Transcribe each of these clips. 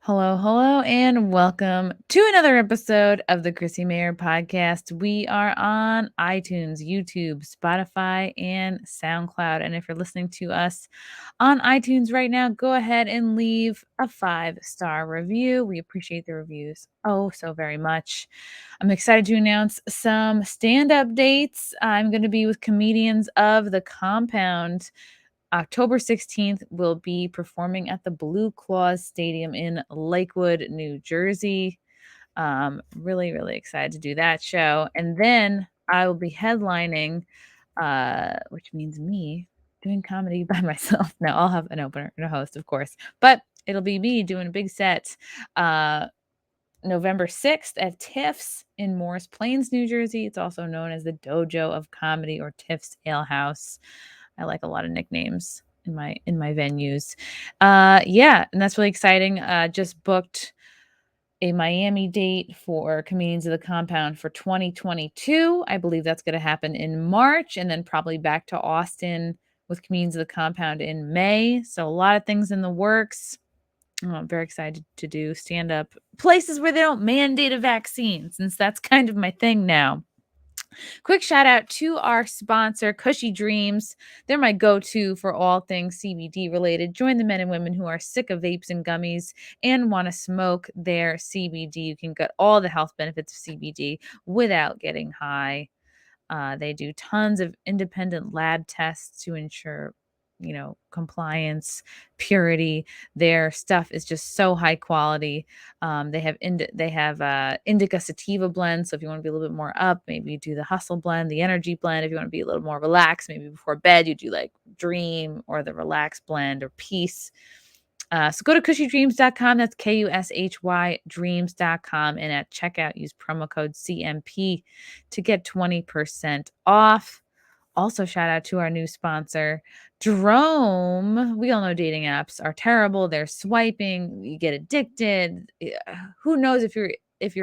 Hello, hello, and welcome to another episode of the Chrissie Mayr podcast. We are on iTunes, YouTube, Spotify, and SoundCloud. And if you're listening to us on iTunes right now, go ahead and leave a 5-star review. We appreciate the reviews so very much. I'm excited to announce some stand-up dates. I'm going to be with comedians of the Compound. October 16th, will be performing at the Blue Claws Stadium in Lakewood, New Jersey. Really, really excited to do that show. And then I will be headlining, which means me doing comedy by myself. No, I'll have an opener and a host, of course, but it'll be me doing a big set. November 6th at Tiff's in Morris Plains, New Jersey. It's also known as the Dojo of Comedy or Tiff's Ale House. I like a lot of nicknames in my venues. And that's really exciting. Just booked a Miami date for Comedians of the Compound for 2022. I believe that's going to happen in March, and then probably back to Austin with Comedians of the Compound in May. So a lot of things in the works. I'm very excited to do stand-up places where they don't mandate a vaccine, since that's kind of my thing now. Quick shout out to our sponsor, Cushy Dreams. They're my go-to for all things CBD related. Join the men and women who are sick of vapes and gummies and want to smoke their CBD. You can get all the health benefits of CBD without getting high. They do tons of independent lab tests to ensure compliance, purity. Their stuff is just so high quality. They have indica sativa blends. So if you want to be a little bit more up, maybe you do the hustle blend, the energy blend. If you want to be a little more relaxed, maybe before bed, you do like dream or the relax blend or peace. So go to cushydreams.com. That's KUSHY dreams.com. And at checkout, use promo code CMP to get 20% off. Also, shout out to our new sponsor, Drom. We all know dating apps are terrible. They're swiping. You get addicted. Who knows if you're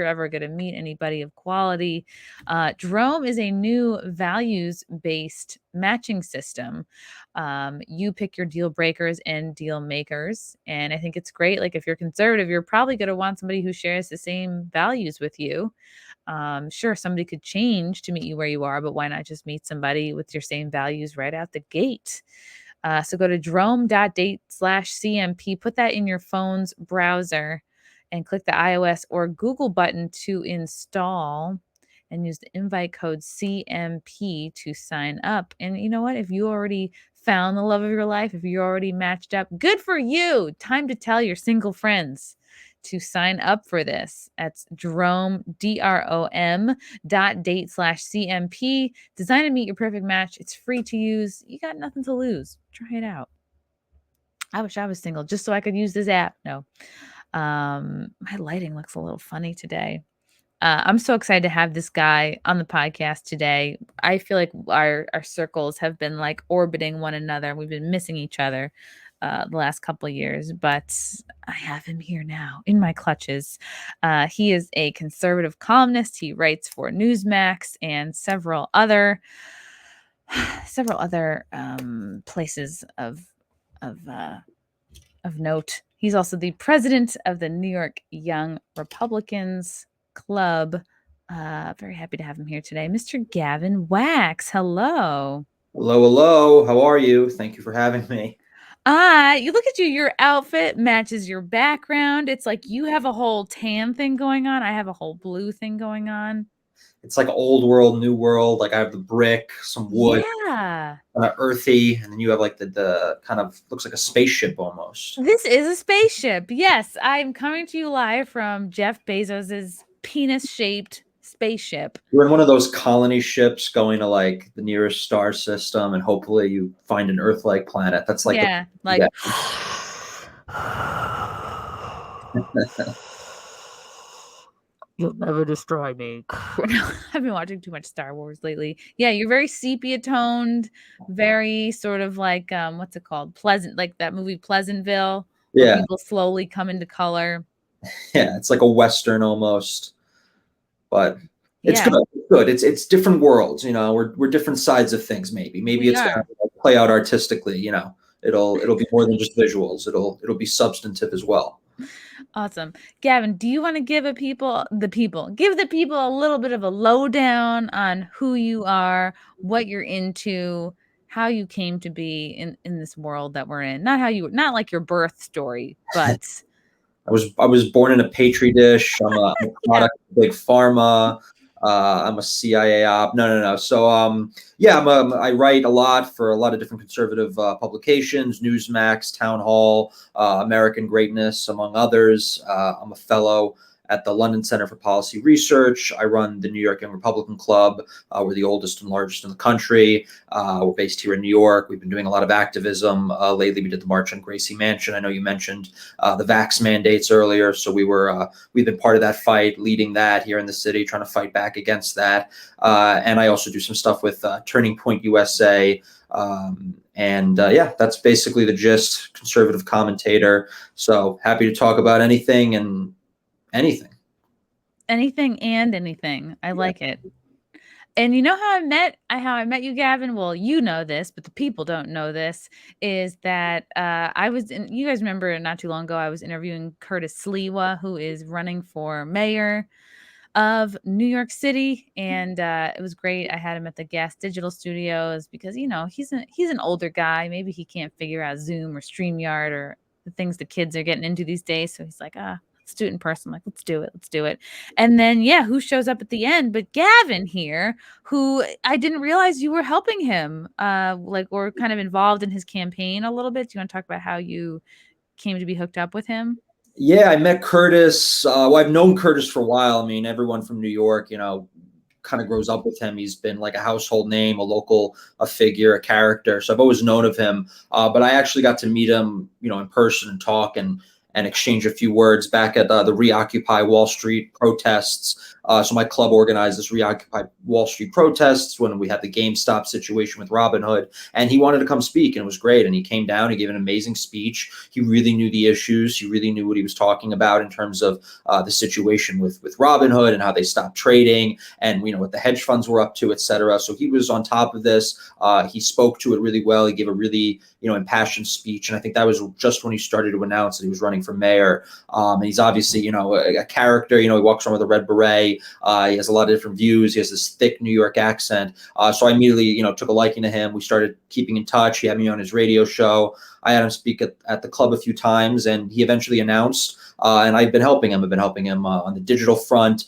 ever going to meet anybody of quality. Drom is a new values-based matching system. You pick your deal breakers and deal makers. And I think it's great. Like if you're conservative, you're probably going to want somebody who shares the same values with you. Sure, somebody could change to meet you where you are, but why not just meet somebody with your same values right out the gate? So go to Drom.Date/CMP, put that in your phone's browser and click the iOS or Google button to install and use the invite code CMP to sign up. And you know what? If you already found the love of your life, if you're already matched up, good for you. Time to tell your single friends to sign up for this. That's Drom, Drom.Date/CMP. Designed to meet your perfect match. It's free to use. You got nothing to lose. Try it out. I wish I was single just so I could use this app. No. My lighting looks a little funny today. I'm so excited to have this guy on the podcast today. I feel like our circles have been like orbiting one another. We've been missing each other the last couple of years, but I have him here now in my clutches. He is a conservative columnist. He writes for Newsmax and several other places of note. He's also the president of the New York Young Republicans Club. Very happy to have him here today, Mr. Gavin Wax. Hello. Hello. How are you? Thank you for having me. You look at you, your outfit matches your background. It's like you have a whole tan thing going on. I have a whole blue thing going on. It's like old world, new world. Like I have the brick, some wood, yeah, kind of earthy, and then you have like the kind of looks like a spaceship almost. This is a spaceship. Yes, I'm coming to you live from Jeff Bezos's penis-shaped spaceship. You're in one of those colony ships going to like the nearest star system, and hopefully you find an Earth-like planet. That's like You'll never destroy me. I've been watching too much Star Wars lately. Yeah, you're very sepia toned, very sort of like what's it called? Pleasant, like that movie Pleasantville, where people slowly come into color. Yeah, it's like a Western almost. But it's good. It's different worlds, you know. We're different sides of things. Maybe it's going to play out artistically. You know, it'll be more than just visuals. It'll be substantive as well. Awesome. Gavin, do you want to give the people a little bit of a lowdown on who you are, what you're into, how you came to be in this world that we're in? Not like your birth story, but I was born in a petri dish. I'm a product of big pharma. I'm a CIA op. No. So yeah, I write a lot for a lot of different conservative publications, Newsmax, Town Hall, American Greatness, among others. I'm a fellow at the London Center for Policy Research. I run the New York Young Republican Club. We're the oldest and largest in the country. We're based here in New York. We've been doing a lot of activism. Lately, we did the March on Gracie Mansion. I know you mentioned the vax mandates earlier. So we've been part of that fight, leading that here in the city, trying to fight back against that. And I also do some stuff with Turning Point USA. Yeah, that's basically the gist, conservative commentator. So happy to talk about anything and anything. I like it. And you know how I met you, Gavin? Well, you know this, but the people don't know this, is that you guys remember not too long ago, I was interviewing Curtis Sliwa, who is running for mayor of New York City. And it was great. I had him at the Gas Digital Studios because, he's an older guy. Maybe he can't figure out Zoom or StreamYard or the things the kids are getting into these days. So he's like, let's do it in person. I'm like, let's do it. And then, who shows up at the end? But Gavin here, who I didn't realize you were helping him, or kind of involved in his campaign a little bit. Do you want to talk about how you came to be hooked up with him? Yeah, I met Curtis. Well, I've known Curtis for a while. I mean, everyone from New York, kind of grows up with him. He's been like a household name, a figure, a character. So I've always known of him. But I actually got to meet him, in person and talk and exchange a few words back at the Reoccupy Wall Street protests. So my club organized this Reoccupy Wall Street protests when we had the GameStop situation with Robinhood, and he wanted to come speak, and it was great. And he came down, he gave an amazing speech. He really knew the issues. He really knew what he was talking about in terms of the situation with Robinhood and how they stopped trading and, what the hedge funds were up to, et cetera. So he was on top of this. He spoke to it really well. He gave a really, impassioned speech. And I think that was just when he started to announce that he was running for mayor. And he's obviously, a character. He walks around with a red beret. He has a lot of different views. He has this thick New York accent. So I immediately, took a liking to him. We started keeping in touch. He had me on his radio show. I had him speak at the club a few times, and he eventually announced. And I've been helping him. I've been helping him on the digital front,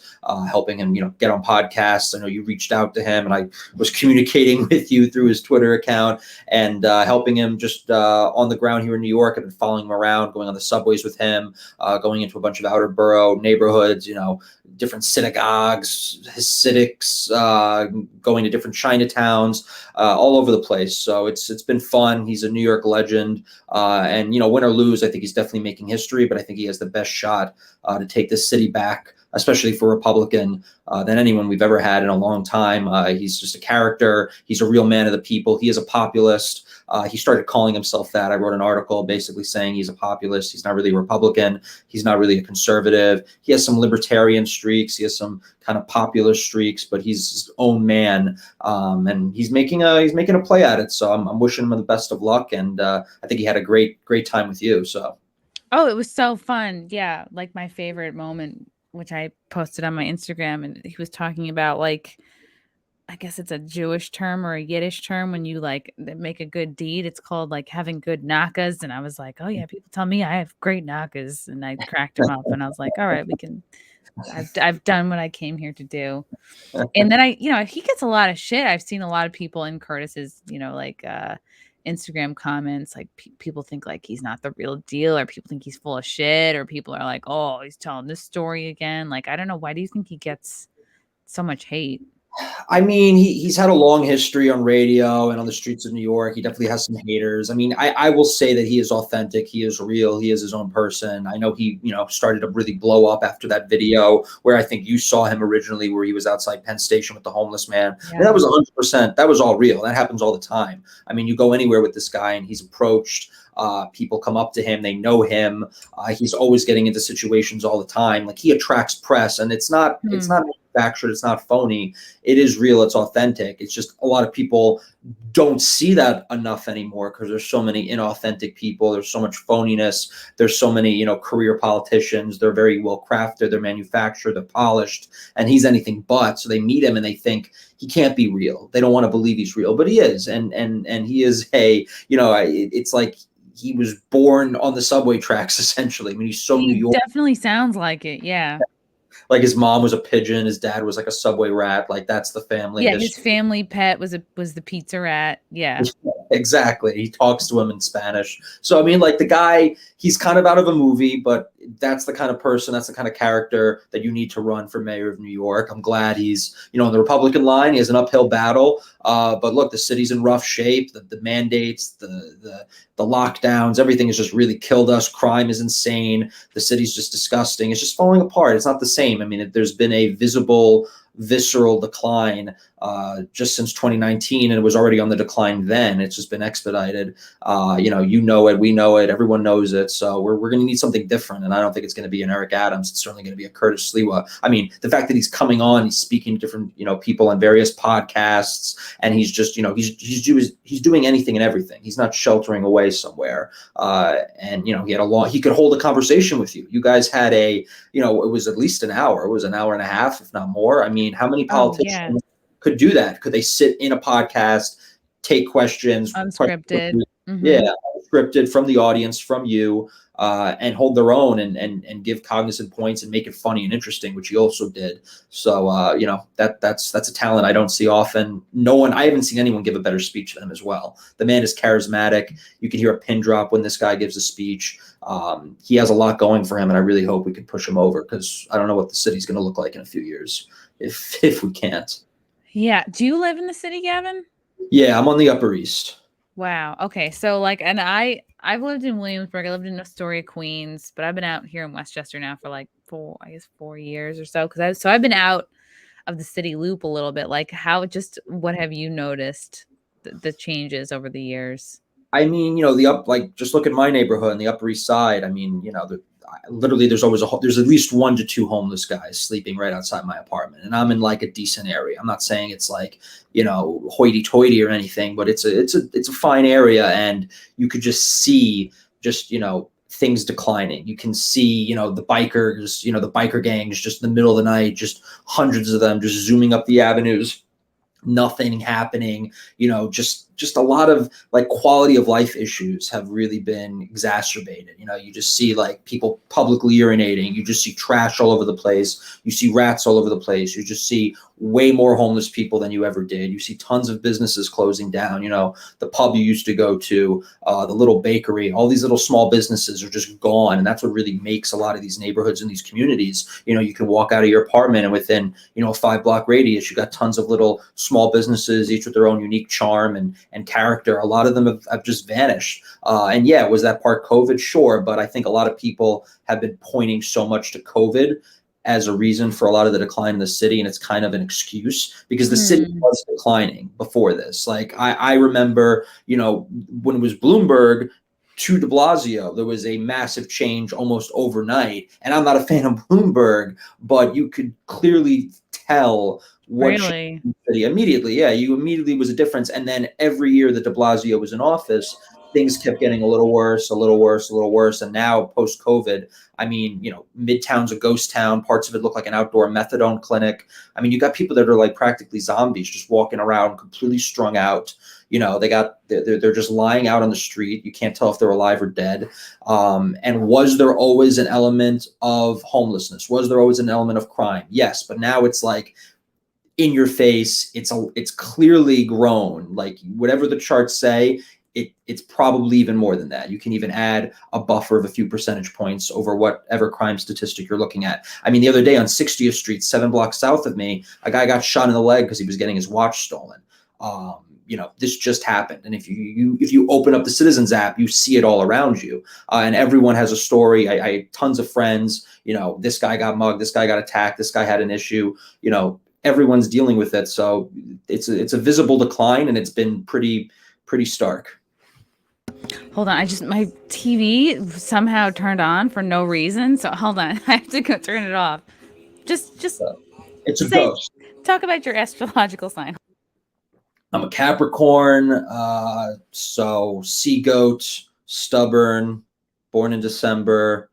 helping him, get on podcasts. I know you reached out to him, and I was communicating with you through his Twitter account and helping him just on the ground here in New York. I've been following him around, going on the subways with him, going into a bunch of outer borough neighborhoods, different synagogues, Hasidics, going to different Chinatowns, all over the place. So it's been fun. He's a New York legend. And, win or lose, I think he's definitely making history, but I think he has the best shot to take this city back, especially for Republican, than anyone we've ever had in a long time. He's just a character. He's a real man of the people. He is a populist. He started calling himself that. I wrote an article basically saying he's a populist. He's not really a Republican. He's not really a conservative. He has some libertarian streaks. He has some kind of populist streaks, but he's his own man. And he's making a play at it. So I'm wishing him the best of luck. And I think he had a great time with you. So. Oh, it was so fun. Yeah. Like my favorite moment, which I posted on my Instagram, and he was talking about I guess it's a Jewish term or a Yiddish term when you make a good deed. It's called having good nakas. And I was like, oh yeah, people tell me I have great nakas. And I cracked him up and I was like, all right, I've done what I came here to do. And then he gets a lot of shit. I've seen a lot of people in Curtis's, Instagram comments, people think he's not the real deal, or people think he's full of shit, or people are like, oh, he's telling this story again. I don't know. Why do you think he gets so much hate? I mean, he's had a long history on radio and on the streets of New York. He definitely has some haters. I mean, I will say that he is authentic. He is real. He is his own person. I know he, started to really blow up after that video where I think you saw him originally, where he was outside Penn Station with the homeless man. Yeah. And that was 100%. That was all real. That happens all the time. I mean, you go anywhere with this guy and he's approached. People come up to him. They know him. He's always getting into situations all the time. He attracts press, and it's not manufactured. It's not phony. It is real. It's authentic. It's just a lot of people don't see that enough anymore because there's so many inauthentic people. There's so much phoniness. There's so many, career politicians. They're very well crafted. They're manufactured. They're polished. And he's anything but. So they meet him and they think he can't be real. They don't want to believe he's real, but he is. And he is it's like he was born on the subway tracks, essentially. I mean, he's so New York. Definitely sounds like it. Yeah. Like his mom was a pigeon, his dad was like a subway rat. Like that's the family. Yeah, his family pet was the pizza rat. Yeah. Exactly. He talks to him in Spanish. So I mean, like the guy, he's kind of out of a movie, but that's the kind of person, that's the kind of character that you need to run for mayor of New York. I'm glad he's, on the Republican line. He has an uphill battle. But look, the city's in rough shape. The mandates, the lockdowns, everything has just really killed us. Crime is insane. The city's just disgusting. It's just falling apart. It's not the same. I mean, there's been a visceral decline just since 2019, and it was already on the decline then. It's just been expedited. You know it, we know it, everyone knows it. So we're going to need something different, and I don't think it's going to be an Eric Adams. It's certainly going to be a Curtis Sliwa. I mean, the fact that he's coming on, he's speaking to different people on various podcasts, and he's just he's doing anything and everything. He's not sheltering away somewhere. And he could hold a conversation with you. You guys had it was at least an hour. It was an hour and a half, if not more. I mean, how many politicians could do that? Could they sit in a podcast, take questions, unscripted, unscripted from the audience, from you, and hold their own and give cognizant points and make it funny and interesting, which he also did. So that's a talent I don't see often. I haven't seen anyone give a better speech than him as well. The man is charismatic. You can hear a pin drop when this guy gives a speech. He has a lot going for him, and I really hope we can push him over, because I don't know what the city's going to look like in a few years if we can't. Yeah. Do you live in the city, Gavin? Yeah, I'm on the Upper East. Wow. Okay. So and I've lived in Williamsburg. I lived in Astoria, Queens, but I've been out here in Westchester now for like 4 years or so. I've been out of the city loop a little bit. Like what have you noticed the changes over the years? I mean, just look at my neighborhood on the Upper East Side. I mean, literally there's at least 1 to 2 homeless guys sleeping right outside my apartment, and I'm in like a decent area. I'm not saying it's like hoity-toity or anything, but it's a fine area, and you could just see things declining. You can see the bikers, the biker gangs just in the middle of the night, hundreds of them just zooming up the avenues. Nothing happening, just a lot of like quality of life issues have really been exacerbated. You just see like people publicly urinating. You just see trash all over the place. You see rats all over the place. You just see way more homeless people than you ever did. You see tons of businesses closing down. The pub you used to go to, the little bakery, all these little small businesses are just gone. And that's what really makes a lot of these neighborhoods and these communities. You can walk out of your apartment and within, a 5-block radius, you got tons of little small businesses, each with their own unique charm and character. A lot of them have just vanished. And yeah, was that part COVID? Sure. But I think a lot of people have been pointing so much to COVID as a reason for a lot of the decline in the city. And it's kind of an excuse because the city was declining before this. Like I remember, when it was Bloomberg to DeBlasio, there was a massive change almost overnight. And I'm not a fan of Bloomberg, but you could clearly tell what really immediately. Yeah, you immediately was a difference. And then every year that DeBlasio was in office, things kept getting a little worse, a little worse, a little worse. And now post-COVID, I mean, Midtown's a ghost town. Parts of it look like an outdoor methadone clinic. I mean, you got people that are like practically zombies just walking around completely strung out. They're just lying out on the street. You can't tell if they're alive or dead. And was there always an element of homelessness? Was there always an element of crime? Yes, but now it's like in your face. It's clearly grown. Like whatever the charts say, it's probably even more than that. You can even add a buffer of a few percentage points over whatever crime statistic you're looking at. I mean, the other day on 60th Street, 7 blocks south of me, a guy got shot in the leg because he was getting his watch stolen. This just happened. And if you open up the Citizens app, you see it all around you. And everyone has a story. I had tons of friends, this guy got mugged, this guy got attacked, this guy had an issue, everyone's dealing with it. So it's a visible decline, and it's been pretty stark. Hold on, my TV somehow turned on for no reason. So hold on, I have to go turn it off. Just It's a ghost. Talk about your astrological sign. I'm a Capricorn, so sea goat, stubborn, born in December.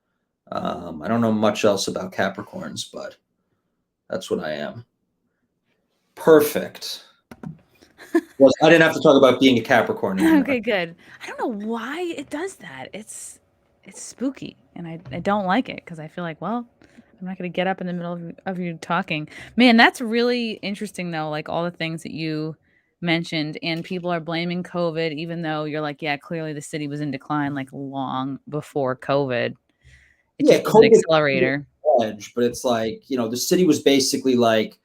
I don't know much else about Capricorns, but that's what I am. Perfect. Well, I didn't have to talk about being a Capricorn anymore. Okay, good. I don't know why it does that. It's spooky, and I don't like it because I feel like, well, I'm not going to get up in the middle of you talking. Man, that's really interesting though, like all the things that you mentioned, and people are blaming COVID, even though you're like, yeah, clearly the city was in decline like long before COVID. It Yeah, just was an COVID, accelerator. but it's like, the city was basically like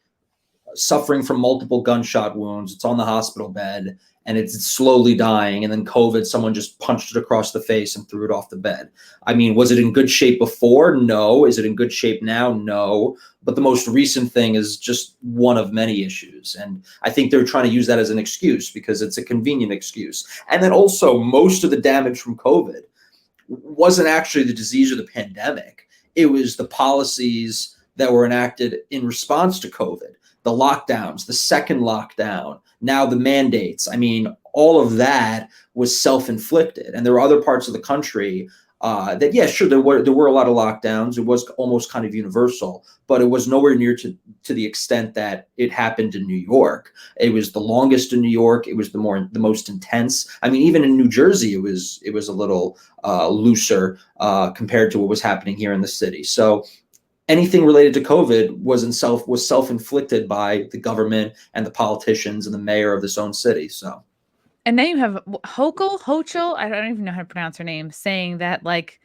suffering from multiple gunshot wounds. It's on the hospital bed and it's slowly dying. And then COVID, someone just punched it across the face and threw it off the bed. I mean, was it in good shape before? No. Is it in good shape now? No. But the most recent thing is just one of many issues. And I think they're trying to use that as an excuse because it's a convenient excuse. And then also, most of the damage from COVID wasn't actually the disease or the pandemic. It was the policies that were enacted in response to COVID, the lockdowns, the second lockdown, now the mandates. I mean, all of that was self-inflicted. And there were other parts of the country that, yeah, sure, there were a lot of lockdowns. It was almost kind of universal, but it was nowhere near to the extent that it happened in New York. It was the longest in New York. It was the most intense. I mean, even in New Jersey, it was a little looser compared to what was happening here in the city. So anything related to COVID was self-inflicted by the government and the politicians and the mayor of this own city. So. And then you have Hochul, I don't even know how to pronounce her name, saying that like,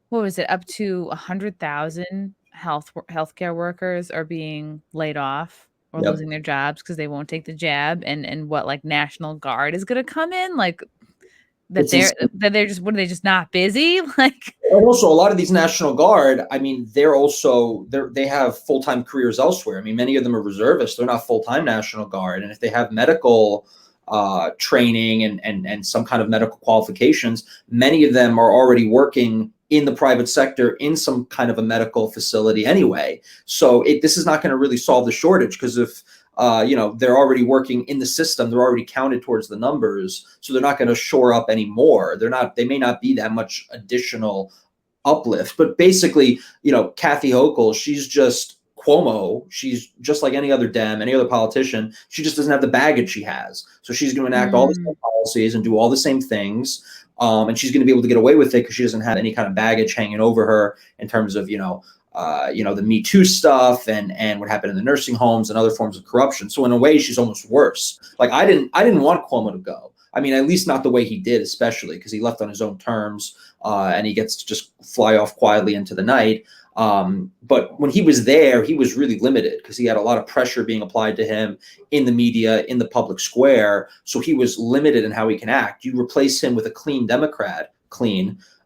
what was it, up to 100,000 healthcare workers are being laid off or Yep. losing their jobs because they won't take the jab, and what, like, National Guard is going to come in, like that they're just, what, are they just not busy? Like, and also a lot of these National Guard, I mean, they have full-time careers elsewhere. I mean, many of them are reservists. They're not full-time National Guard. And if they have medical training and some kind of medical qualifications, many of them are already working in the private sector in some kind of a medical facility anyway. So this is not going to really solve the shortage, because if they're already working in the system, they're already counted towards the numbers, so they're not going to shore up anymore. They may not be that much additional uplift. But basically, Kathy Hochul, she's just Cuomo. She's just like any other Dem, any other politician. She just doesn't have the baggage she has. So she's going to enact all the same policies and do all the same things. And she's going to be able to get away with it because she doesn't have any kind of baggage hanging over her in terms of, the Me Too stuff and what happened in the nursing homes and other forms of corruption. So in a way, she's almost worse. Like, I didn't want Cuomo to go. I mean, at least not the way he did, especially because he left on his own terms, and he gets to just fly off quietly into the night. But when he was there, he was really limited because he had a lot of pressure being applied to him in the media, in the public square. So he was limited in how he can act. You replace him with a clean Democrat,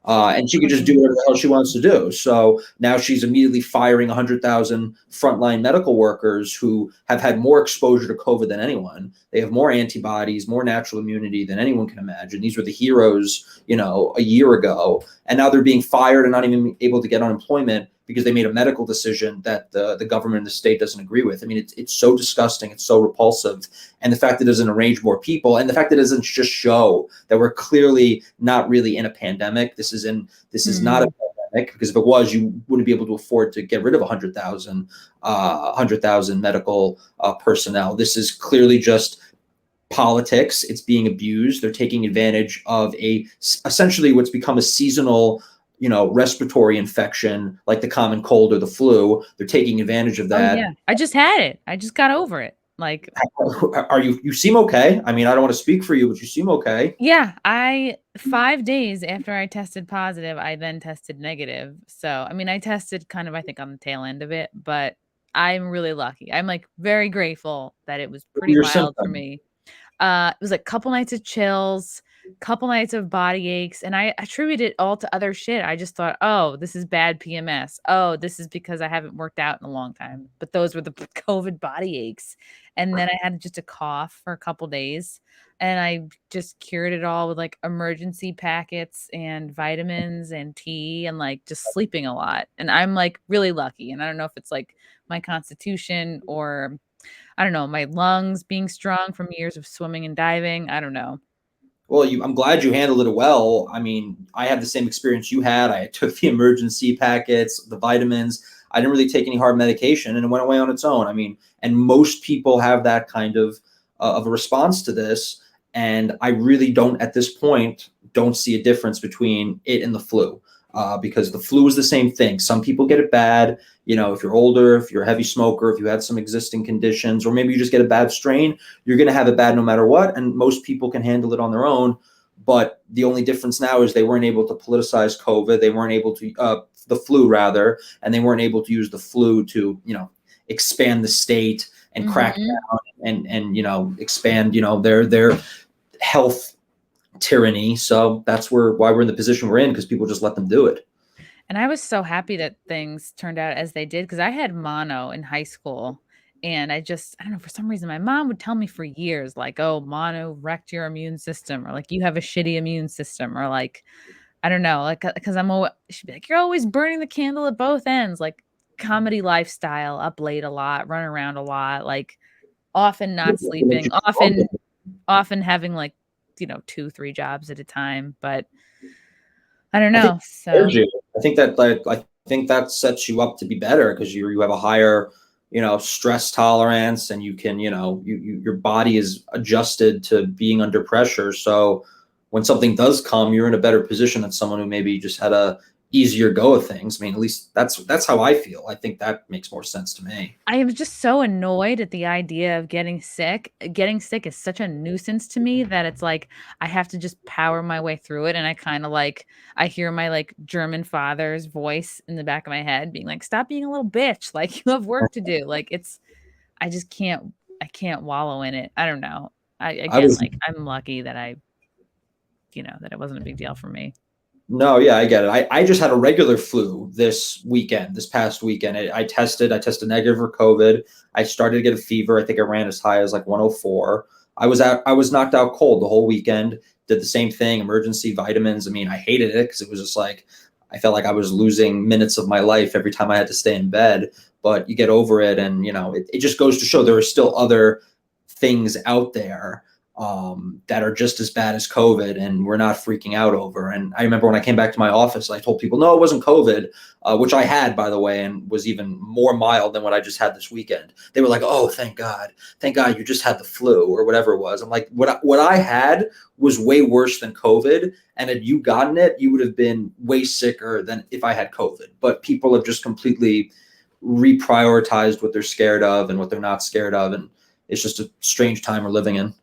and she could just do whatever the hell she wants to do. So now she's immediately firing 100,000 frontline medical workers who have had more exposure to COVID than anyone. They have more antibodies, more natural immunity than anyone can imagine. These were the heroes, a year ago. And now they're being fired and not even able to get unemployment because they made a medical decision that the government and the state doesn't agree with. I mean, it's so disgusting. It's so repulsive. And the fact that it doesn't arrange more people, and the fact that it doesn't just show that we're clearly not really in a pandemic. This is not a pandemic, because if it was, you wouldn't be able to afford to get rid of 100,000 medical personnel. This is clearly just politics. It's being abused. They're taking advantage of essentially what's become a seasonal respiratory infection like the common cold or the flu. They're taking advantage of that. Oh, yeah. I just had it. I just got over it. Like, you seem okay. I mean, I don't want to speak for you, but you seem okay. Yeah, 5 days after I tested positive, I then tested negative. So, I mean, I tested kind of, I think, on the tail end of it, but I'm really lucky. I'm like very grateful that it was pretty Your wild for symptom. me. It was like a couple nights of chills, couple nights of body aches, and I attribute it all to other shit. I just thought, oh, this is bad PMS. Oh, this is because I haven't worked out in a long time. But those were the COVID body aches. And then I had just a cough for a couple days, and I just cured it all with like emergency packets and vitamins and tea and like just sleeping a lot. And I'm like really lucky. And I don't know if it's like my constitution or I don't know, my lungs being strong from years of swimming and diving. I don't know. Well, I'm glad you handled it well. I mean, I had the same experience you had. I took the emergency packets, the vitamins. I didn't really take any hard medication, and it went away on its own. I mean, and most people have that kind of a response to this. And I really don't, at this point, don't see a difference between it and the flu, because the flu is the same thing. Some people get it bad. You know, if you're older, if you're a heavy smoker, if you had some existing conditions, or maybe you just get a bad strain, you're going to have it bad no matter what. And most people can handle it on their own. But the only difference now is they weren't able to politicize COVID. They weren't able to, the flu rather, and they weren't able to use the flu to, expand the state and crack down and expand, their health tyranny. So that's why we're in the position we're in, because people just let them do it. And I was so happy that things turned out as they did, because I had mono in high school. And I don't know, for some reason, my mom would tell me for years, like, oh, mono wrecked your immune system, or like, you have a shitty immune system, or like, I don't know, like, because she'd be like, you're always burning the candle at both ends, like comedy lifestyle, up late a lot, run around a lot, like often not sleeping, often having like, 2-3 jobs at a time. But I don't know. I think that sets you up to be better, because you have a higher, stress tolerance, and you can, your body is adjusted to being under pressure. So when something does come, you're in a better position than someone who maybe just had a easier go of things. I mean, at least that's how I feel. I think that makes more sense to me. I am just so annoyed at the idea of getting sick. Getting sick is such a nuisance to me that it's like I have to just power my way through it. And I kind of like, I hear my like German father's voice in the back of my head being like, stop being a little bitch. Like, you have work to do. Like, I just I can't wallow in it. I don't know. I'm lucky that that it wasn't a big deal for me. No, yeah, I get it. I just had a regular flu this past weekend. I tested negative for COVID. I started to get a fever. I think I ran as high as like 104. I was knocked out cold the whole weekend. Did the same thing, emergency vitamins. I mean, I hated it because it was just like, I felt like I was losing minutes of my life every time I had to stay in bed. But you get over it, and it just goes to show there are still other things out there that are just as bad as COVID, and we're not freaking out over. And I remember when I came back to my office, I told people, no, it wasn't COVID, which I had, by the way, and was even more mild than what I just had this weekend. They were like, oh, thank God you just had the flu or whatever it was. I'm like, what I had was way worse than COVID. And had you gotten it, you would have been way sicker than if I had COVID. But people have just completely reprioritized what they're scared of and what they're not scared of. And it's just a strange time we're living in.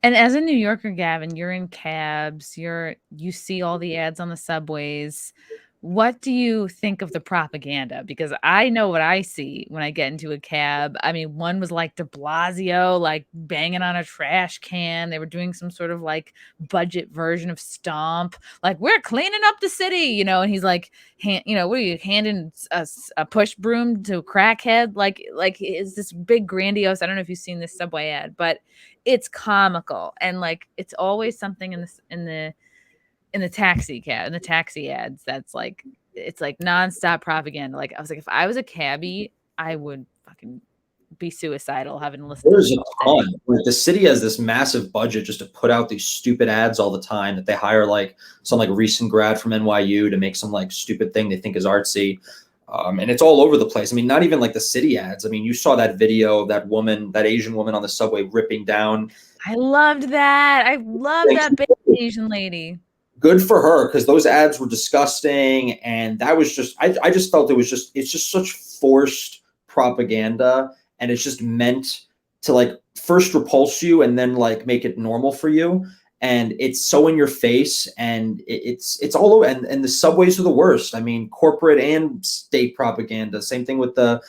And as a New Yorker, Gavin, you're in cabs, you see all the ads on the subways. What do you think of the propaganda? Because I know what I see when I get into a cab. I mean, one was like DeBlasio, like banging on a trash can. They were doing some sort of like budget version of Stomp, like, we're cleaning up the city, and he's like, what are you handing a push broom to a crackhead? Like is this big grandiose? I don't know if you've seen this subway ad, but it's comical, and like it's always something in the taxi ads that's like, it's like nonstop propaganda. Like, I was like, if I was a cabbie, I would fucking be suicidal having listened to this. There's a ton. Like, the city has this massive budget just to put out these stupid ads all the time, that they hire like some like recent grad from NYU to make some like stupid thing they think is artsy. And it's all over the place. I mean, not even like the city ads. I mean, you saw that video of that Asian woman on the subway ripping down. I loved that. I love that big Asian lady. Good for her, because those ads were disgusting. And that was just, I just felt it's just such forced propaganda. And it's just meant to like first repulse you and then like make it normal for you. and it's so in your face, and it's all over. And the subways are the worst. I mean, corporate and state propaganda. Same thing with the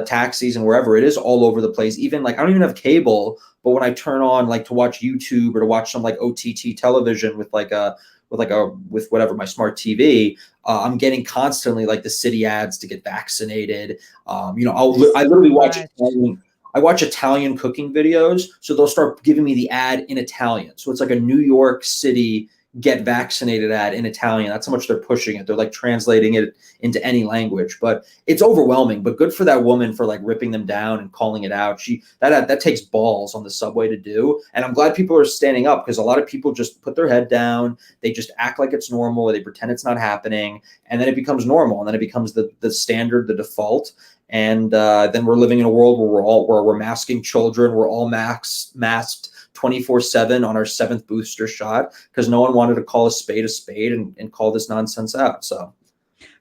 taxis and wherever it is, all over the place. Even like I don't even have cable, but when I turn on like to watch YouTube or to watch some like OTT television with whatever my smart TV, I'm getting constantly like the city ads to get vaccinated. I literally watch Italian cooking videos, so they'll start giving me the ad in Italian. So it's like a New York City get vaccinated ad in Italian. That's how much they're pushing it. They're like translating it into any language, but it's overwhelming. But good for that woman for like ripping them down and calling it out. That takes balls on the subway to do. And I'm glad people are standing up, because a lot of people just put their head down. They just act like it's normal, or they pretend it's not happening. And then it becomes normal. And then it becomes the standard, the default. And then we're living in a world where we're masking children. We're all masked 24/7 on our 7th booster shot, because no one wanted to call a spade and call this nonsense out. So,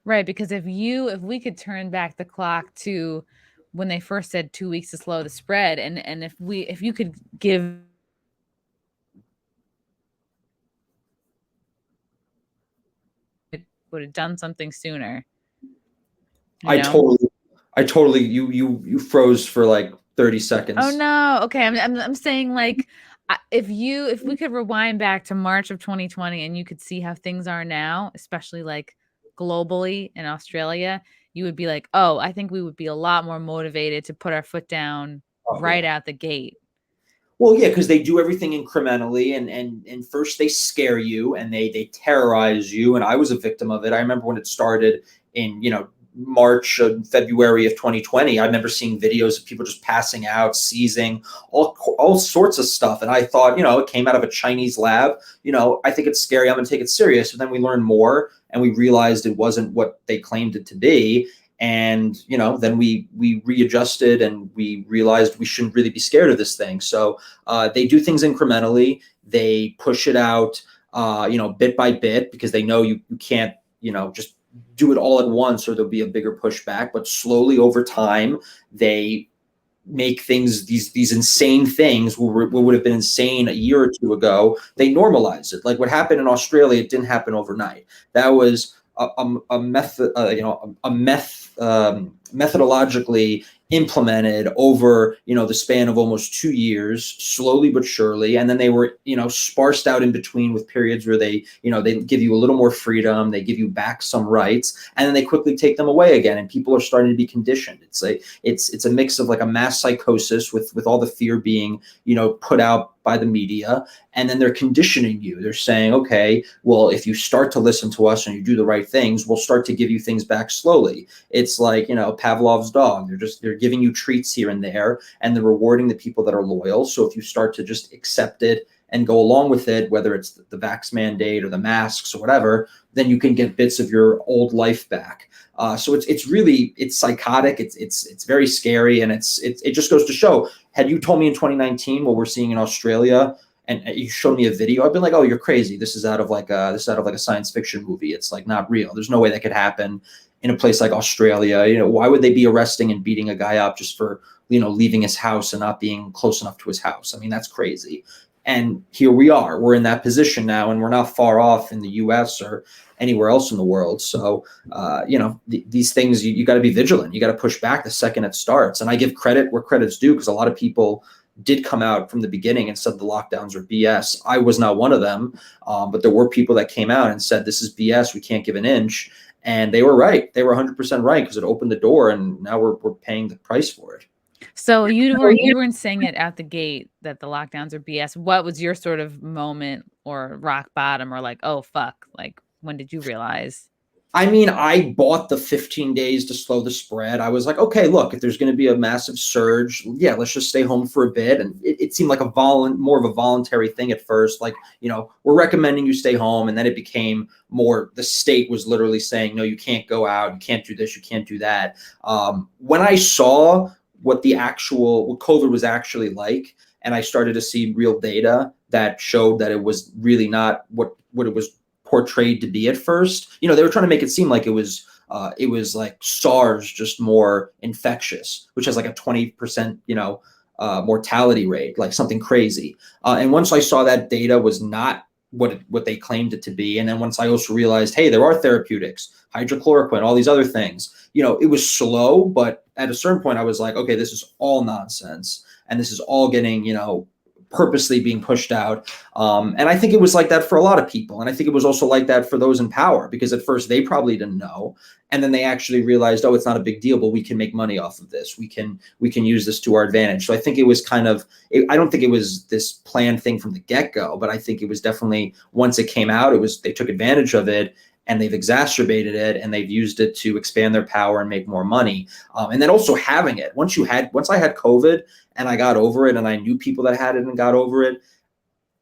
right, because if we could turn back the clock to when they first said 2 weeks to slow the spread, and if you could give it, would have done something sooner. I totally you froze for like 30 seconds. Oh no. Okay. I'm saying like if we could rewind back to March of 2020 and you could see how things are now, especially like globally in Australia, you would be like, oh, I think we would be a lot more motivated to put our foot down right out the gate. Well, yeah, because they do everything incrementally, and first they scare you and they terrorize you. And I was a victim of it. I remember when it started in March and February of 2020. I remember seeing videos of people just passing out, seizing, all sorts of stuff. And I thought, it came out of a Chinese lab. I think it's scary. I'm going to take it serious. But then we learned more, and we realized it wasn't what they claimed it to be. And, then we readjusted, and we realized we shouldn't really be scared of this thing. So they do things incrementally. They push it out, bit by bit, because they know you can't, just do it all at once, or there'll be a bigger pushback. But slowly over time, they make things, these insane things, what would have been insane a year or two ago, they normalize it. Like what happened in Australia, it didn't happen overnight. That was methodologically implemented over the span of almost 2 years, slowly but surely. And then they were sparsed out in between with periods where they give you a little more freedom, they give you back some rights, and then they quickly take them away again. And people are starting to be conditioned. It's a mix of like a mass psychosis with all the fear being put out by the media, and then they're conditioning you. They're saying, okay, well, if you start to listen to us and you do the right things, we'll start to give you things back slowly. It's like Pavlov's dog. They're giving you treats here and there, and they're rewarding the people that are loyal. So if you start to just accept it and go along with it, whether it's the vax mandate or the masks or whatever, then you can get bits of your old life back. So it's psychotic. It's very scary, and it just goes to show. Had you told me in 2019 what we're seeing in Australia, and you showed me a video, I've been like, oh, you're crazy. This is out of like a science fiction movie. It's like not real. There's no way that could happen in a place like Australia. Why would they be arresting and beating a guy up just for leaving his house and not being close enough to his house? I mean, that's crazy. And here we are. We're in that position now, and we're not far off in the U.S. or anywhere else in the world. So, these things, you got to be vigilant. You got to push back the second it starts. And I give credit where credit's due, because a lot of people did come out from the beginning and said the lockdowns are BS. I was not one of them, but there were people that came out and said, this is BS. We can't give an inch. And they were right. They were 100% right, because it opened the door, and now we're paying the price for it. So you weren't saying it out the gate that the lockdowns are BS. What was your sort of moment or rock bottom, or like, oh, fuck, like when did you realize? I mean, I bought the 15 days to slow the spread. I was like, okay, look, if there's going to be a massive surge, yeah, let's just stay home for a bit. And it seemed like more of a voluntary thing at first. Like, we're recommending you stay home. And then it became more, the state was literally saying, no, you can't go out. You can't do this. You can't do that. When I saw what COVID was actually like, and I started to see real data that showed that it was really not what it was portrayed to be at first. They were trying to make it seem like it was like SARS, just more infectious, which has like a 20%, mortality rate, like something crazy. And once I saw that data was not what they claimed it to be, and then once I also realized, hey, there are therapeutics, hydrochloroquine, all these other things, it was slow, but at a certain point I was like, okay, this is all nonsense, and this is all getting, purposely being pushed out. And I think it was like that for a lot of people. And I think it was also like that for those in power, because at first they probably didn't know. And then they actually realized, oh, it's not a big deal, but we can make money off of this. We can use this to our advantage. So I think it was I don't think it was this planned thing from the get-go, but I think it was definitely, once it came out, they took advantage of it, and they've exacerbated it, and they've used it to expand their power and make more money. And then also having it, once I had COVID and I got over it, and I knew people that had it and got over it,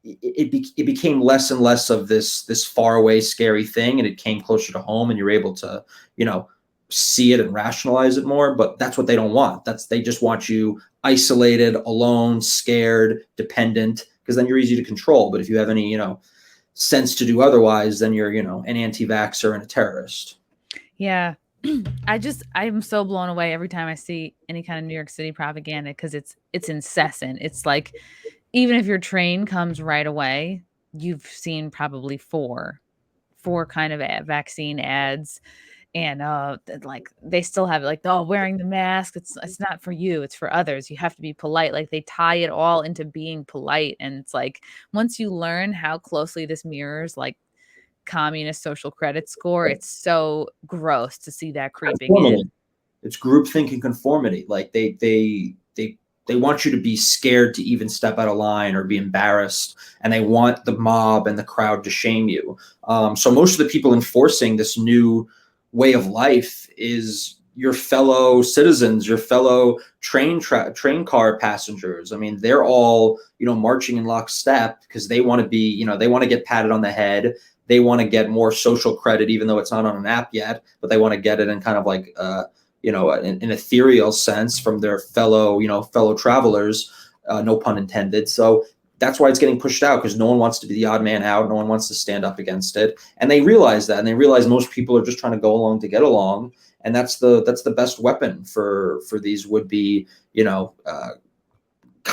it became less and less of this far away, scary thing, and it came closer to home, and you're able to, see it and rationalize it more. But that's what they don't want. They just want you isolated, alone, scared, dependent, because then you're easy to control. But if you have any, sense to do otherwise, then you're, an anti-vaxxer and a terrorist. Yeah. I'm so blown away every time I see any kind of New York City propaganda, because it's incessant. It's like, even if your train comes right away, you've seen probably four kind of vaccine ads. And like, they still have it, like, oh, wearing the mask, it's not for you, it's for others, you have to be polite. Like, they tie it all into being polite. And it's like, once you learn how closely this mirrors like communist social credit score, it's so gross to see that creeping in. It's groupthink and conformity. Like, they want you to be scared to even step out of line or be embarrassed, and they want the mob and the crowd to shame you. So most of the people enforcing this new way of life is your fellow citizens, your fellow train car passengers. I mean, they're all, marching in lockstep, because they want to be, they want to get patted on the head. They want to get more social credit, even though it's not on an app yet, but they want to get it in kind of like, an ethereal sense from their fellow travelers, no pun intended. So that's why it's getting pushed out, because no one wants to be the odd man out. No one wants to stand up against it. And they realize that, and they realize most people are just trying to go along to get along. And that's the best weapon for these would-be, I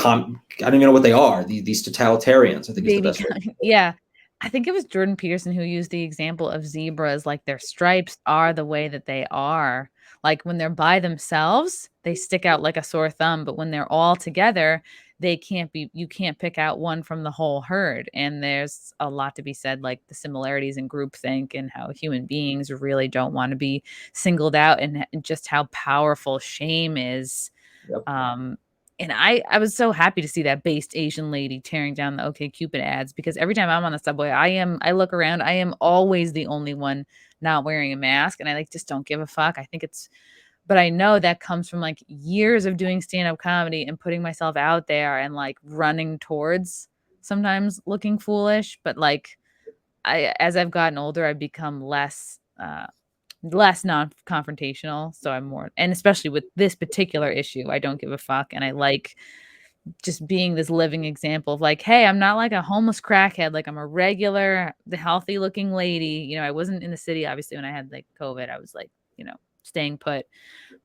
don't even know what they are. These totalitarians, I think, is the best way. Yeah. I think it was Jordan Peterson who used the example of zebras, like, their stripes are the way that they are. Like, when they're by themselves, they stick out like a sore thumb, but when they're all together, you can't pick out one from the whole herd. And there's a lot to be said, like the similarities in groupthink, and how human beings really don't want to be singled out, and just how powerful shame is. Yep. And I was so happy to see that based Asian lady tearing down the OkCupid ads, because every time I'm on the subway, I look around, I am always the only one not wearing a mask, and I just don't give a fuck. But I know that comes from like years of doing stand-up comedy and putting myself out there, and like running towards sometimes looking foolish. But like, as I've gotten older, I've become less non-confrontational. So I'm more, and especially with this particular issue, I don't give a fuck. And I like just being this living example of like, hey, I'm not like a homeless crackhead. Like, I'm a regular, the healthy looking lady. I wasn't in the city, obviously, when I had like COVID. I was like, staying put.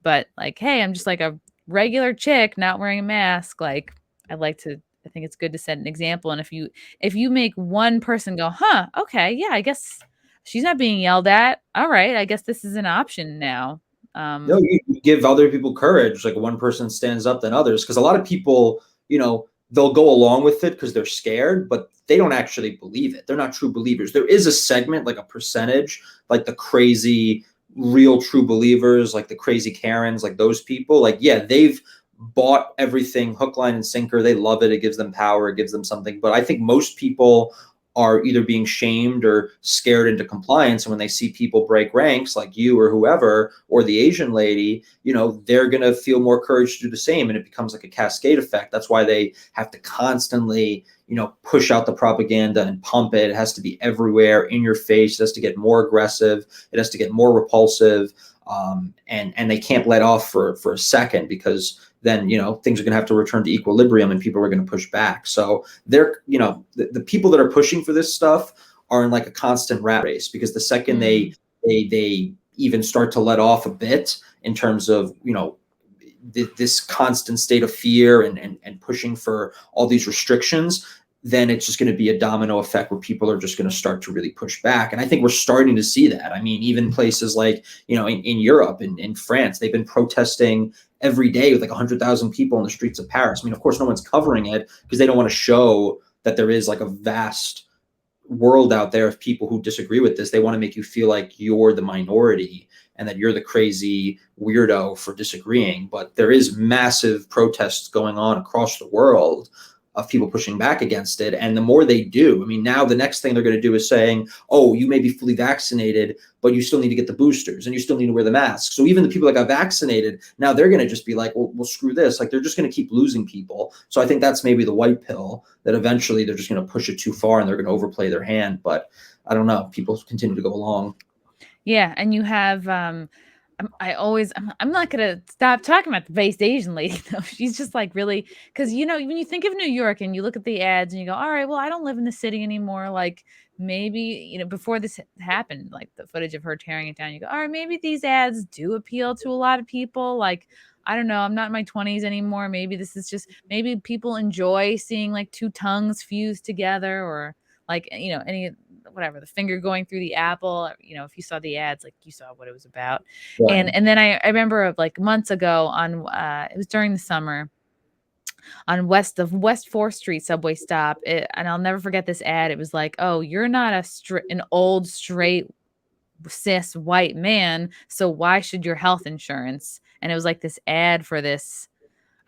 But like, hey, I'm just like a regular chick not wearing a mask. Like, I think it's good to set an example. And if you make one person go, huh, okay, yeah, I guess she's not being yelled at, all right, I guess this is an option now. No, you give other people courage. Like, one person stands up than others, because a lot of people, they'll go along with it because they're scared, but they don't actually believe it. They're not true believers. There is a segment, like a percentage, like the crazy, real true believers, like the crazy Karens, like those people. Like, yeah, they've bought everything hook, line, and sinker. They love it. It gives them power. It gives them something. But I think most people are either being shamed or scared into compliance. And when they see people break ranks, like you or whoever, or the Asian lady, they're going to feel more courage to do the same. And it becomes like a cascade effect. That's why they have to constantly, push out the propaganda and pump it. It has to be everywhere, in your face. It has to get more aggressive. It has to get more repulsive. And they can't let off for a second, because then, things are going to have to return to equilibrium, and people are going to push back. So they're, the people that are pushing for this stuff are in like a constant rat race, because the second they even start to let off a bit in terms of, this constant state of fear and pushing for all these restrictions, then it's just going to be a domino effect where people are just going to start to really push back. And I think we're starting to see that. I mean, even places like, in Europe, in France, they've been protesting every day with like 100,000 people on the streets of Paris. I mean, of course, no one's covering it because they don't want to show that there is like a vast world out there of people who disagree with this. They want to make you feel like you're the minority and that you're the crazy weirdo for disagreeing. But there is massive protests going on across the world of people pushing back against it. And the more they do, I mean, now the next thing they're going to do is saying, oh, you may be fully vaccinated, but you still need to get the boosters and you still need to wear the mask. So even the people that got vaccinated, now they're going to just be like, well, screw this. Like, they're just going to keep losing people. So I think that's maybe the white pill, that eventually they're just going to push it too far and they're going to overplay their hand. But I don't know. People continue to go along. Yeah. And you have, I'm not gonna stop talking about the based Asian lady though. She's just like really, because when you think of New York and you look at the ads and you go, all right, well, I don't live in the city anymore. Like maybe before this happened, like the footage of her tearing it down, you go, all right, maybe these ads do appeal to a lot of people. Like I don't know, I'm not in my 20s anymore. Maybe this is just maybe people enjoy seeing like two tongues fused together, or like any whatever, the finger going through the apple. If you saw the ads, like you saw what it was about. Right. And then I remember like months ago on it was during the summer on West 4th Street subway stop, and I'll never forget this ad. It was like, oh, you're not an old straight cis white man, so why should your health insurance? And it was like this ad for this,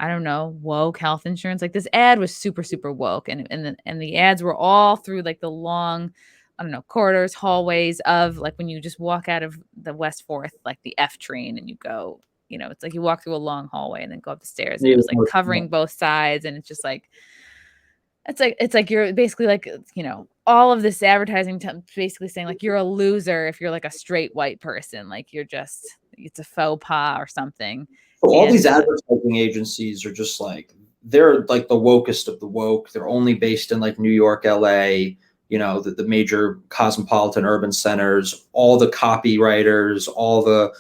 I don't know, woke health insurance. Like this ad was super, super woke. And the ads were all through like the long, I don't know, corridors, hallways of like when you just walk out of the West 4th, like the F train, and you go, it's like you walk through a long hallway and then go up the stairs. And it was like covering both sides. And it's just like, it's like you're basically like, all of this advertising basically saying like you're a loser if you're like a straight white person. Like it's a faux pas or something. So all these advertising agencies are just like, they're like the wokest of the woke. They're only based in like New York, LA, the major cosmopolitan urban centers. All the copywriters, all the,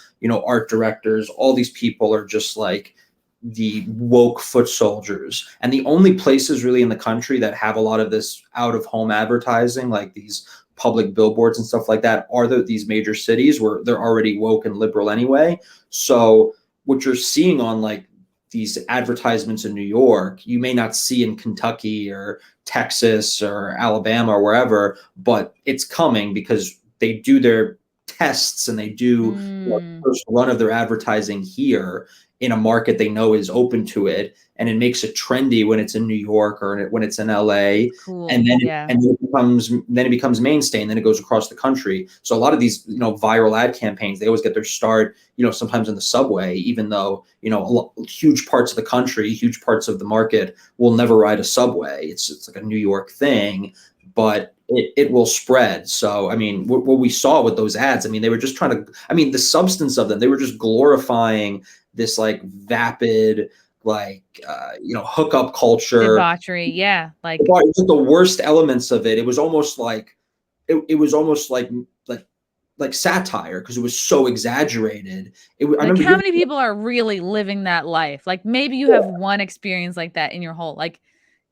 art directors, all these people are just like the woke foot soldiers. And the only places really in the country that have a lot of this out of home advertising, like these public billboards and stuff like that, are these major cities where they're already woke and liberal anyway. So what you're seeing on like these advertisements in New York, you may not see in Kentucky or Texas or Alabama or wherever, but it's coming because they do their tests and they do the first run of their advertising here in a market they know is open to it, and it makes it trendy when it's in New York or when it's in LA. Cool. And then it becomes mainstay, and then it goes across the country. So a lot of these viral ad campaigns, they always get their start sometimes in the subway, even though huge parts of the country, huge parts of the market will never ride a subway. It's like a New York thing, but it will spread. So, I mean, what we saw with those ads, I mean, they were just trying to, I mean, the substance of them, they were just glorifying this like vapid, like, hookup culture. Debauchery. Yeah. Like the worst elements of it. It was almost like, it was almost like satire because it was so exaggerated. Like how many people are really living that life? Like maybe you have one experience like that in your whole, like,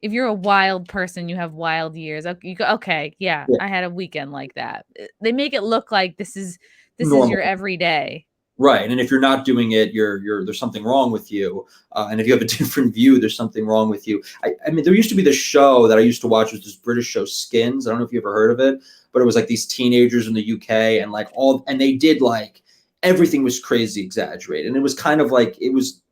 if you're a wild person, you have wild years. You go, okay, yeah, I had a weekend like that. They make it look like this is your everyday. Right. And if you're not doing it, there's something wrong with you. And if you have a different view, there's something wrong with you. I mean, there used to be this show that I used to watch, was this British show, Skins. I don't know if you ever heard of it, but it was like these teenagers in the UK and like and they did like, everything was crazy exaggerated. And it was kind of like, it was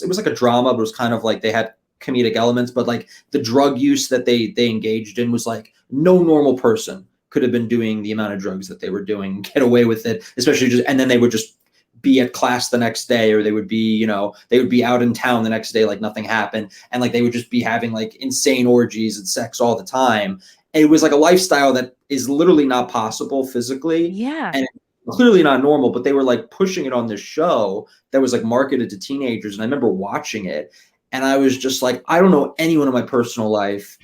like a drama, but it was kind of like they had comedic elements, but like the drug use that they engaged in was like no normal person could have been doing the amount of drugs that they were doing, get away with it, especially and then they would just be at class the next day, or they would be, they would be out in town the next day like nothing happened. And like they would just be having like insane orgies and sex all the time. And it was like a lifestyle that is literally not possible physically. Yeah. And clearly not normal, but they were like pushing it on this show that was like marketed to teenagers. And I remember watching it and I was just like, I don't know anyone in my personal life,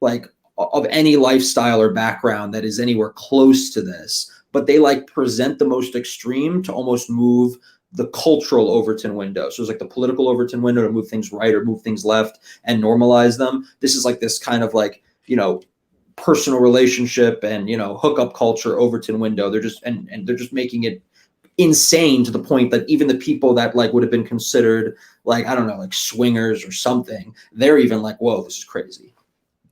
like of any lifestyle or background that is anywhere close to this. But they like present the most extreme to almost move the cultural Overton window. So it's like the political Overton window to move things right or move things left and normalize them. This is like this kind of like, personal relationship and, hookup culture Overton window. They're just, and they're just making it insane to the point that even the people that like would have been considered like, I don't know, like swingers or something, they're even like, whoa, this is crazy.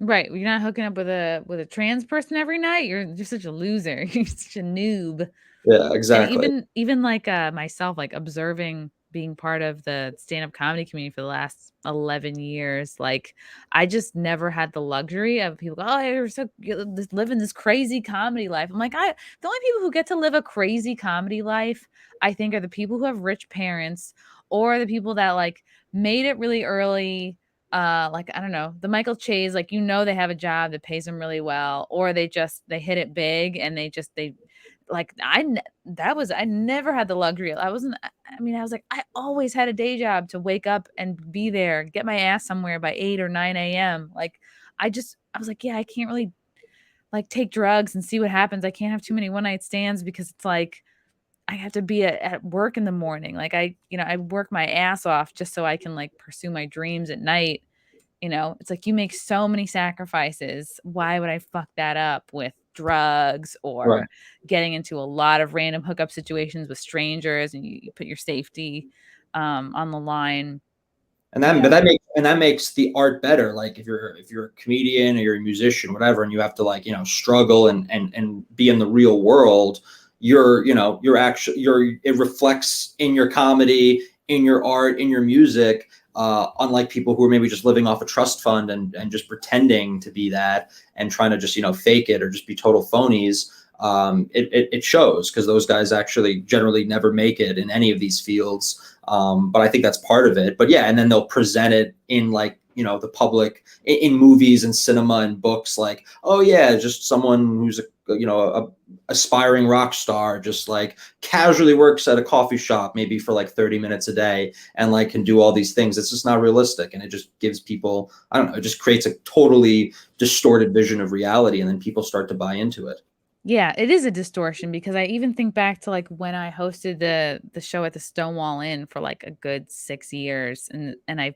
Right. You're not hooking up with a trans person every night. You're just such a loser. You're such a noob. Yeah, exactly. And even like myself, like observing being part of the stand-up comedy community for the last 11 years, like I just never had the luxury of people go, oh, you're so living this crazy comedy life. I'm like, the only people who get to live a crazy comedy life, I think, are the people who have rich parents or the people that like made it really early. Like, I don't know, the Michael Che's, like, they have a job that pays them really well, or they hit it big and they like, I never had the luxury. I was like, I always had a day job to wake up and be there, get my ass somewhere by 8 or 9 a.m. Like, I was like, yeah, I can't really like take drugs and see what happens. I can't have too many one night stands because it's like, I have to be at work in the morning. Like I work my ass off just so I can like pursue my dreams at night. It's like you make so many sacrifices. Why would I fuck that up with drugs or Right. getting into a lot of random hookup situations with strangers and you put your safety on the line. And that makes the art better. Like if you're a comedian or you're a musician, whatever, and you have to like, struggle and be in the real world, it reflects in your comedy, in your art, in your music. Unlike people who are maybe just living off a trust fund and just pretending to be that and trying to just, fake it or just be total phonies. It shows because those guys actually generally never make it in any of these fields. But I think that's part of it. But yeah, and then they'll present it in like, the public in movies and cinema and books like, oh yeah, just someone who's a aspiring rock star just like casually works at a coffee shop maybe for like 30 minutes a day and like can do all these things. It's just not realistic. And it just gives people, I don't know, it just creates a totally distorted vision of reality. And then people start to buy into it. Yeah, it is a distortion because I even think back to like when I hosted the show at the Stonewall Inn for like a good 6 years and I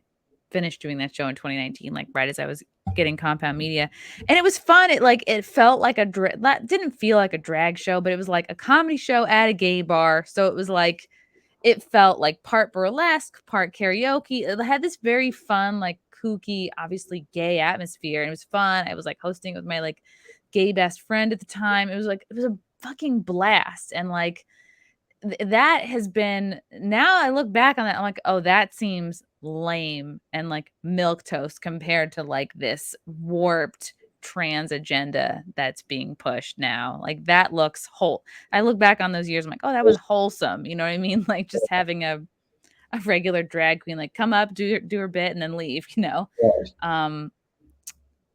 finished doing that show in 2019, like right as I was getting Compound Media. And it was fun. It felt like that didn't feel like a drag show, but it was like a comedy show at a gay bar. So it was like it felt like part burlesque, part karaoke. It had this very fun, like kooky, obviously gay atmosphere. And it was fun. I was like hosting with my like gay best friend at the time. It was a fucking blast. And like that has been, now I look back on that, I'm like, oh, that seems lame and like milquetoast compared to like this warped trans agenda that's being pushed now. Like that looks whole. I look back on those years, I'm like, oh, that was wholesome. You know what I mean? Like just having a regular drag queen like come up, do her bit and then leave,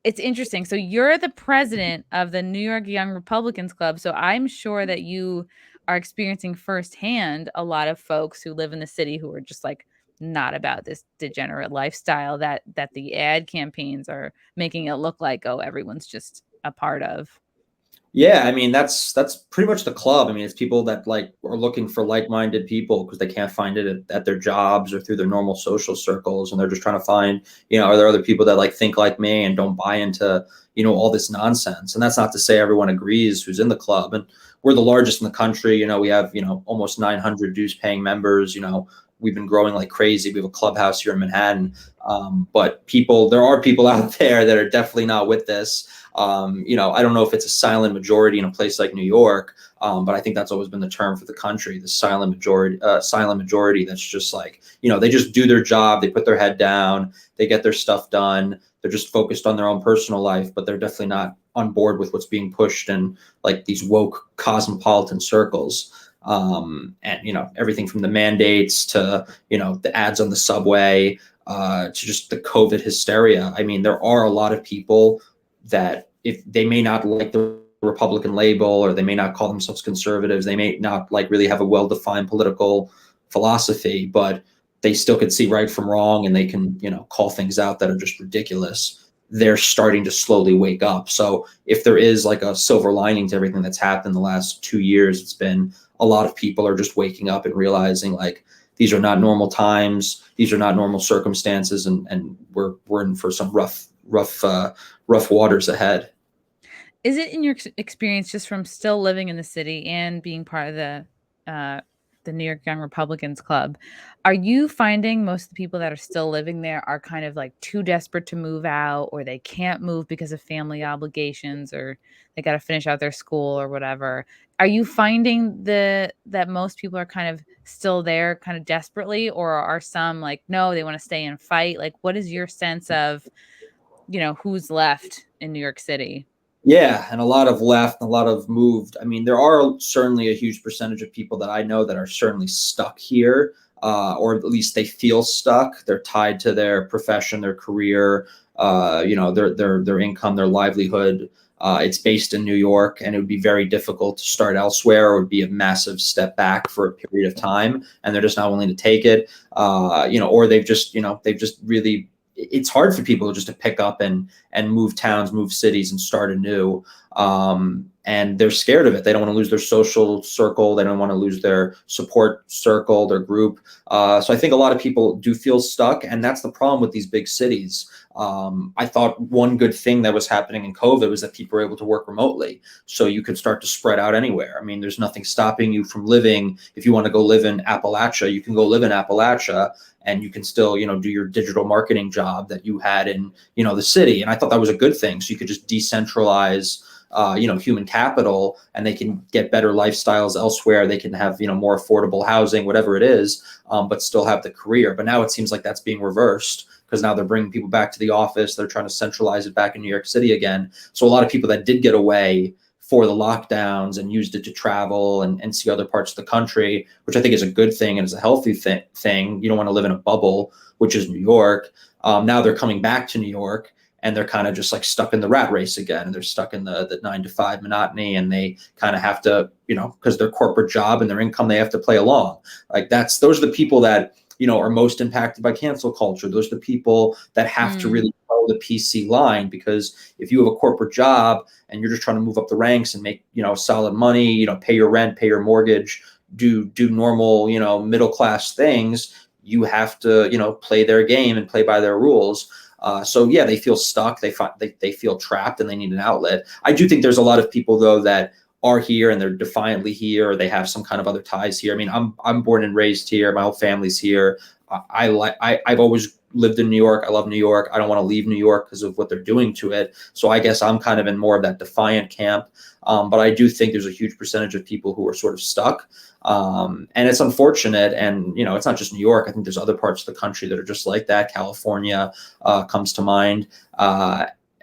It's interesting. So you're the president of the New York Young Republicans Club. So I'm sure that you are experiencing firsthand a lot of folks who live in the city who are just like not about this degenerate lifestyle that the ad campaigns are making it look like, oh, everyone's just a part of. Yeah, I mean that's pretty much the club. I mean, it's people that like are looking for like-minded people because they can't find it at their jobs or through their normal social circles, and they're just trying to find, are there other people that like think like me and don't buy into, all this nonsense? And that's not to say everyone agrees who's in the club. And we're the largest in the country. We have almost 900 dues-paying members. We've been growing like crazy. We have a clubhouse here in Manhattan. But there are people out there that are definitely not with this. I don't know if it's a silent majority in a place like New York, but I think that's always been the term for the country, the silent majority that's just like, they just do their job, they put their head down, they get their stuff done, they're just focused on their own personal life, but they're definitely not on board with what's being pushed in like these woke cosmopolitan circles. And everything from the mandates to the ads on the subway to just the COVID hysteria. I mean, there are a lot of people that if they may not like the Republican label or they may not call themselves conservatives, they may not like really have a well-defined political philosophy, but they still could see right from wrong and they can call things out that are just ridiculous. they're starting to slowly wake up. So if there is like a silver lining to everything that's happened the last 2 years, it's been a lot of people are just waking up and realizing like these are not normal times, these are not normal circumstances, and we're in for some rough waters ahead. Is it in your experience, just from still living in the city and being part of the New York Young Republicans Club, are you finding most of the people that are still living there are kind of like too desperate to move out, or they can't move because of family obligations, or they got to finish out their school or whatever? Are you finding that most people are kind of still there kind of desperately, or are some like, no, they want to stay and fight? Like, what is your sense of, who's left in New York City? Yeah, and a lot of left and a lot of moved. I mean, there are certainly a huge percentage of people that I know that are certainly stuck here, or at least they feel stuck. They're tied to their profession, their career, their income, their livelihood. It's based in New York, and it would be very difficult to start elsewhere. Or it would be a massive step back for a period of time, and they're just not willing to take it. Or they've just really, it's hard for people just to pick up and move towns, move cities, and start anew. And they're scared of it. They don't want to lose their social circle. They don't want to lose their support circle, their group. So I think a lot of people do feel stuck, and that's the problem with these big cities. I thought one good thing that was happening in COVID was that people were able to work remotely, so you could start to spread out anywhere. I mean, there's nothing stopping you from living. If you want to go live in Appalachia, you can go live in Appalachia, and you can still, do your digital marketing job that you had in, the city. And I thought that was a good thing. So you could just decentralize, human capital, and they can get better lifestyles elsewhere. They can have, more affordable housing, whatever it is, but still have the career. But now it seems like that's being reversed, because now they're bringing people back to the office. They're trying to centralize it back in New York City again. So a lot of people that did get away for the lockdowns and used it to travel and see other parts of the country, which I think is a good thing and is a healthy thing. You don't want to live in a bubble, which is New York. Now they're coming back to New York, and they're kind of just like stuck in the rat race again. And they're stuck in the 9 to 5 monotony, and they kind of have to, because their corporate job and their income, they have to play along. Like those are the people that, are most impacted by cancel culture. Those are the people that have to really follow the PC line, because if you have a corporate job and you're just trying to move up the ranks and make, solid money, pay your rent, pay your mortgage, do normal, middle class things, you have to, play their game and play by their rules. So yeah, they feel stuck. They feel trapped, and they need an outlet. I do think there's a lot of people though that are here and they're defiantly here, or they have some kind of other ties here. I mean, I'm born and raised here. My whole family's here. I've always lived in New York. I love New York. I don't want to leave New York because of what they're doing to it. So I guess I'm kind of in more of that defiant camp. But I do think there's a huge percentage of people who are sort of stuck. And it's unfortunate. And, it's not just New York. I think there's other parts of the country that are just like that. California comes to mind.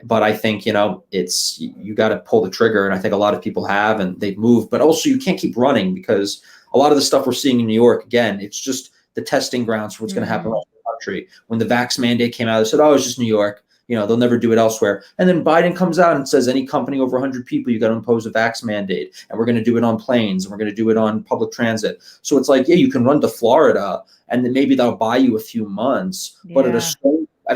But I think, you got to pull the trigger. And I think a lot of people have, and they've moved. But also you can't keep running, because a lot of the stuff we're seeing in New York, again, it's just the testing grounds for what's going to happen around the country. When the vax mandate came out, they said, oh, it's just New York. They'll never do it elsewhere. And then Biden comes out and says, any company over 100 people, you got to impose a vax mandate. And we're going to do it on planes, and we're going to do it on public transit. So it's like, yeah, you can run to Florida, and then maybe that'll buy you a few months. Yeah. But at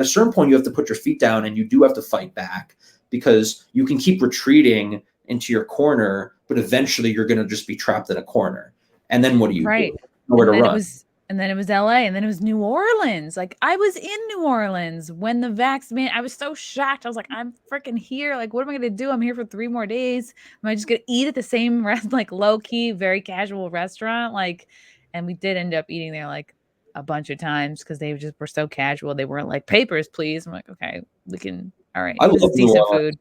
a certain point, you have to put your feet down, and you do have to fight back, because you can keep retreating into your corner, but eventually you're going to just be trapped in a corner. And then what do you do? Nowhere to run. And then it was LA, and then it was New Orleans. Like, I was in New Orleans when the vax I was so shocked. I was like, I'm freaking here. Like, what am I going to do? I'm here for 3 more days. Am I just going to eat at the same like low key, very casual restaurant? Like, and we did end up eating there like a bunch of times, because they just were so casual. They weren't like, papers, please. I'm like, okay, we can. All right. I love decent food.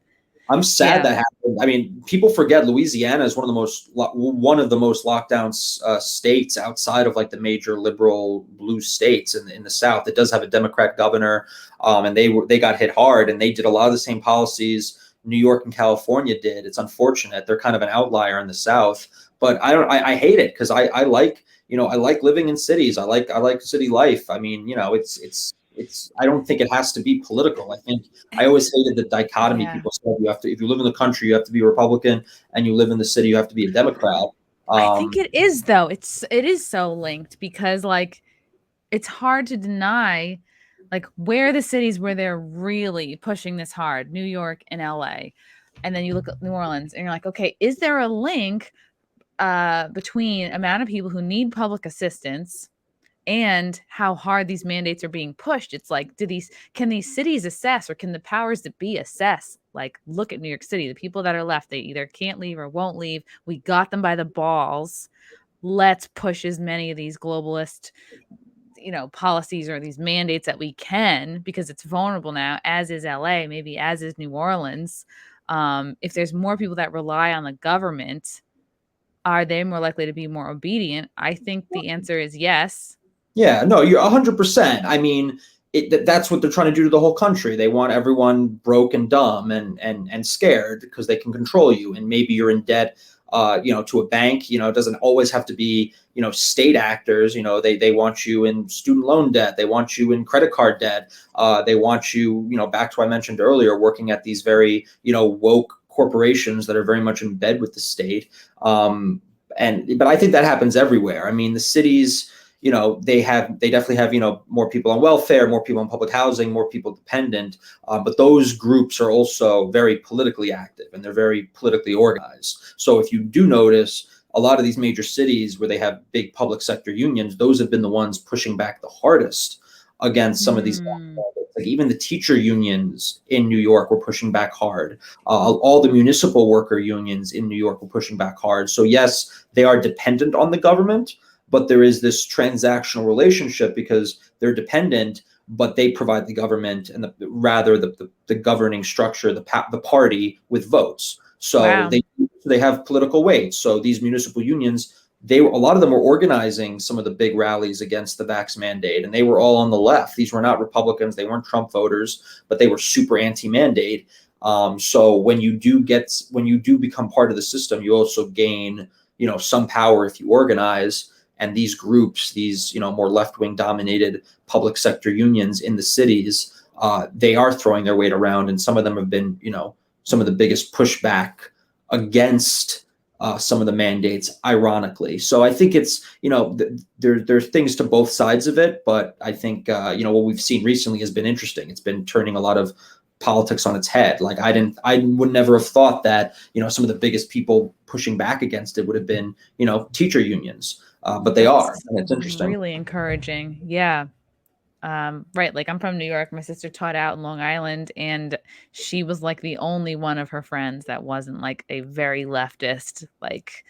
I'm sad that happened. I mean, people forget Louisiana is one of the most lockdown states outside of like the major liberal blue states in the South. It does have a Democrat governor, and they got hit hard, and they did a lot of the same policies New York and California did. It's unfortunate. They're kind of an outlier in the South, but I hate it, because I like living in cities. I like city life. I mean, I don't think it has to be political. I always hated the dichotomy. People said if you live in the country, you have to be a Republican, and you live in the city, you have to be a Democrat. I think it is, though. It is so linked, because like, it's hard to deny Like, where are the cities where they're really pushing this hard? New York and LA. And then you look at New Orleans and you're like, okay, is there a link between amount of people who need public assistance and how hard these mandates are being pushed? It's like, can these cities assess, or can the powers that be assess? Like, look at New York City, the people that are left, they either can't leave or won't leave. We got them by the balls. Let's push as many of these globalist, policies or these mandates that we can, because it's vulnerable now, as is LA, maybe as is New Orleans. If there's more people that rely on the government, are they more likely to be more obedient? I think the answer is yes. Yeah, no, you're 100%. I mean, that's what they're trying to do to the whole country. They want everyone broke and dumb and scared because they can control you. And maybe you're in debt, to a bank. It doesn't always have to be, state actors. They want you in student loan debt. They want you in credit card debt. They want you, back to what I mentioned earlier, working at these very, woke corporations that are very much in bed with the state. But I think that happens everywhere. I mean, the cities, they definitely have, more people on welfare, more people on public housing, more people dependent. But those groups are also very politically active and they're very politically organized. So if you do notice, a lot of these major cities where they have big public sector unions, those have been the ones pushing back the hardest against some of these. Like even the teacher unions in New York were pushing back hard. All the municipal worker unions in New York were pushing back hard. So yes, they are dependent on the government, but there is this transactional relationship because they're dependent, but they provide the government and the governing structure, the party with votes. So wow. they have political weight. So these municipal unions, a lot of them were organizing some of the big rallies against the vax mandate, and they were all on the left. These were not Republicans, they weren't Trump voters, but they were super anti-mandate. So when you do become part of the system, you also gain, some power if you organize. And these groups, these, more left-wing dominated public sector unions in the cities, they are throwing their weight around. And some of them have been, some of the biggest pushback against some of the mandates, ironically. So I think it's, there's things to both sides of it. But I think, what we've seen recently has been interesting. It's been turning a lot of politics on its head. Like I would never have thought that, some of the biggest people pushing back against it would have been, teacher unions. But they are, and it's interesting. Really encouraging. Yeah. Right. Like, I'm from New York. My sister taught out in Long Island, and she was like the only one of her friends that wasn't like a very leftist. Like,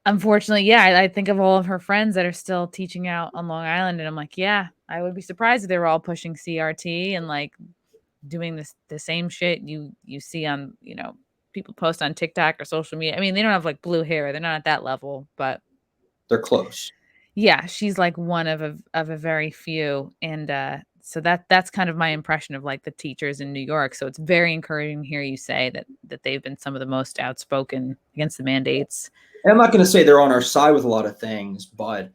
unfortunately, yeah, I think of all of her friends that are still teaching out on Long Island, and I'm like, yeah, I would be surprised if they were all pushing CRT and like doing the same shit you see on, people post on TikTok or social media. I mean, they don't have like blue hair. They're not at that level, but they're close. Yeah, she's like one of a very few. And so that's kind of my impression of like the teachers in New York. So it's very encouraging to hear you say that they've been some of the most outspoken against the mandates. And I'm not going to say they're on our side with a lot of things, but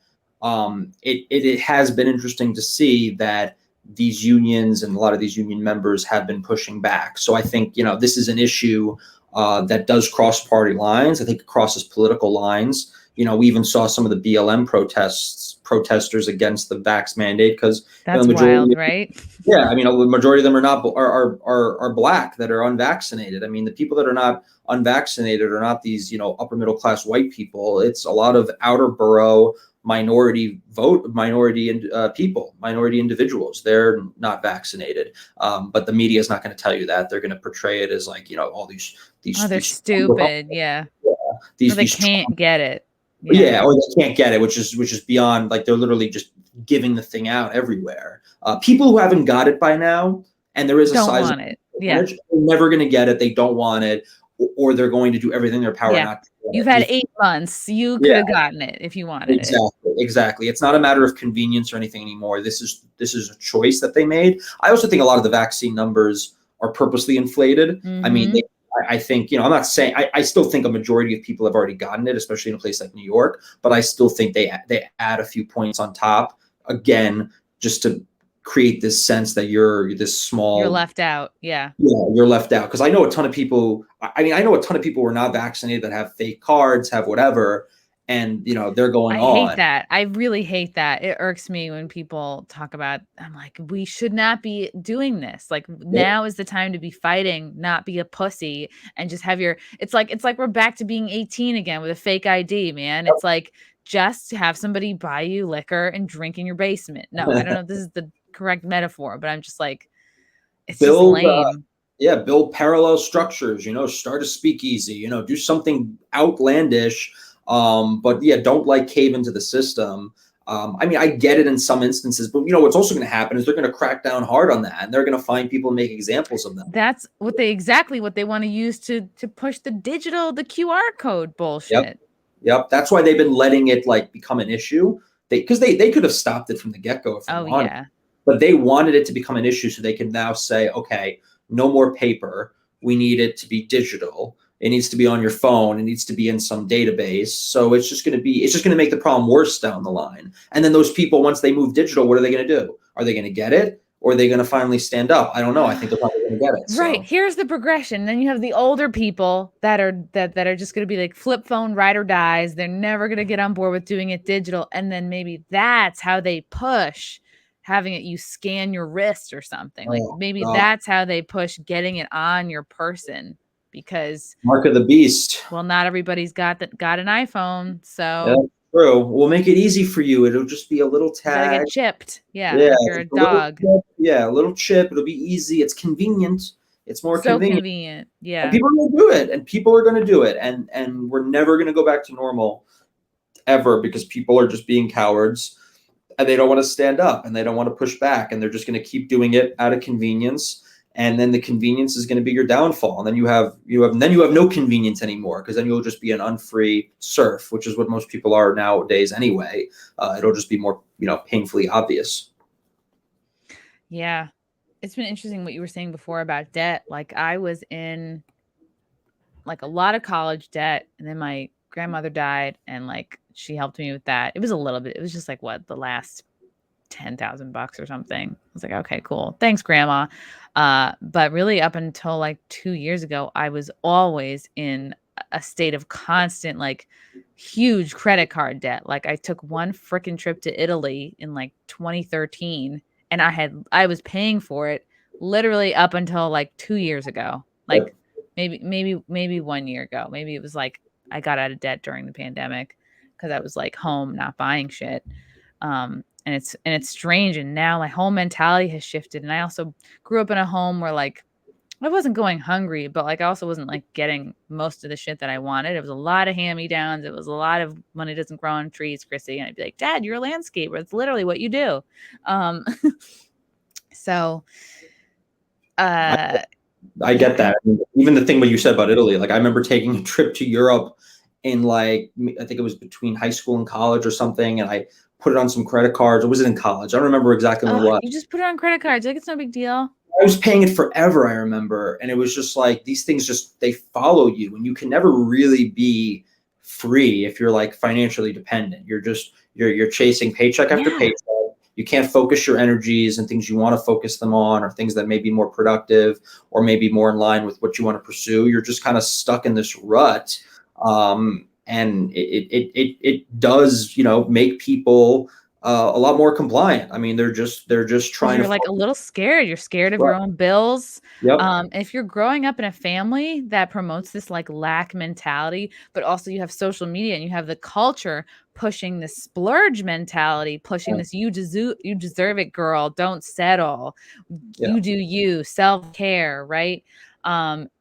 it has been interesting to see that these unions and a lot of these union members have been pushing back. So I think, this is an issue that does cross party lines. I think it crosses political lines. We even saw some of the BLM protesters against the vax mandate because that's wild, right? Yeah, I mean, the majority of them are Black that are unvaccinated. I mean, the people that are not unvaccinated are not these upper middle class white people. It's a lot of outer borough minority people, minority individuals. They're not vaccinated, but the media is not going to tell you that. They're going to portray it as like all these. Oh, they're stupid. Yeah. They can't get it. Yeah, or they can't get it, which is beyond. Like, they're literally just giving the thing out everywhere. People who haven't got it by now, and there is a size want it. Yeah, they're never going to get it. They don't want it, or they're going to do everything in their power not to. You've had 8 months. You could have gotten it if you wanted it. Exactly. It's not a matter of convenience or anything anymore. This is a choice that they made. I also think a lot of the vaccine numbers are purposely inflated. I mean, I think, I'm not saying, I still think a majority of people have already gotten it, especially in a place like New York, but I still think they add a few points on top, again, just to create this sense that you're this small. You're left out. Yeah. Yeah, you're left out. Because I know a ton of people, I know a ton of people who are not vaccinated that have fake cards, have whatever, and they're going I hate on. that. I really hate that. It irks me when people talk about, I'm like, we should not be doing this. Like, Yep. now is the time to be fighting, not be a pussy, and just have your, it's like we're back to being 18 again with a fake ID, man. It's like, just have somebody buy you liquor and drink in your basement. No, I don't know if this is the correct metaphor, but I'm just like, it's just build lame. build parallel structures, start a speakeasy, do something outlandish. But yeah, don't like cave into the system. I mean, I get it in some instances, but what's also going to happen is they're going to crack down hard on that, and they're going to find people and make examples of them. That's what they want to use to push the QR code bullshit. Yep. That's why they've been letting it like become an issue. Because they could have stopped it from the get-go if they wanted. Yeah. But they wanted it to become an issue so they can now say, okay, no more paper. We need it to be digital. It needs to be on your phone. It needs to be in some database. So it's just going to make the problem worse down the line. And then those people, once they move digital, what are they going to do? Are they going to get it? Or are they going to finally stand up? I don't know. I think they're probably going to get it. Right. So. Here's the progression. Then you have the older people that are just going to be like flip phone ride or dies. They're never going to get on board with doing it digital. And then maybe that's how they push having it, you scan your wrist or something. Like maybe that's how they push getting it on your person, because mark of the beast. Well, not everybody's got an iPhone. So yeah. True. We'll make it easy for you. It'll just be a little tag. You gotta get chipped. Yeah. Like you're a dog. A little chip. It'll be easy. It's convenient. It's more convenient. Yeah. And people are going to do it. And people are going to do it. And we're never going to go back to normal ever, because people are just being cowards and they don't want to stand up and they don't want to push back. And they're just going to keep doing it out of convenience. And then the convenience is going to be your downfall. And then you have no convenience anymore, because then you'll just be an unfree serf, which is what most people are nowadays anyway. It'll just be more, painfully obvious. Yeah. It's been interesting what you were saying before about debt. Like I was in like a lot of college debt, and then my grandmother died, and like she helped me with that. It was a little bit. It was just like the last $10,000 or something. I was like, okay, cool. Thanks, Grandma. But really up until like 2 years ago, I was always in a state of constant, like huge credit card debt. Like I took one freaking trip to Italy in like 2013, and I was paying for it literally up until like 2 years ago. Like maybe 1 year ago. Maybe it was like I got out of debt during the pandemic because I was like home, not buying shit. And it's strange. And now my whole mentality has shifted. And I also grew up in a home where like I wasn't going hungry, but like I also wasn't like getting most of the shit that I wanted. It was a lot of hand-me-downs. It was a lot of money doesn't grow on trees, Chrissy. And I'd be like, Dad, you're a landscaper. It's literally what you do. So I get that. Even the thing what you said about Italy, like I remember taking a trip to Europe in like, I think it was between high school and college or something. And I put it on some credit cards. Or was it in college? I don't remember exactly what. You just put it on credit cards. Like it's no big deal. I was paying it forever, I remember. And it was just like, these things they follow you, and you can never really be free if you're like financially dependent. You're chasing paycheck after paycheck. You can't focus your energies and things you want to focus them on, or things that may be more productive or maybe more in line with what you want to pursue. You're just kind of stuck in this rut. And it does, make people a lot more compliant. I mean, they're just trying You're like a little scared. You're scared of your own bills. Yep. If you're growing up in a family that promotes this like lack mentality, but also you have social media and you have the culture pushing the splurge mentality, pushing this, you deserve it, girl. Don't settle. You do you, self-care, right?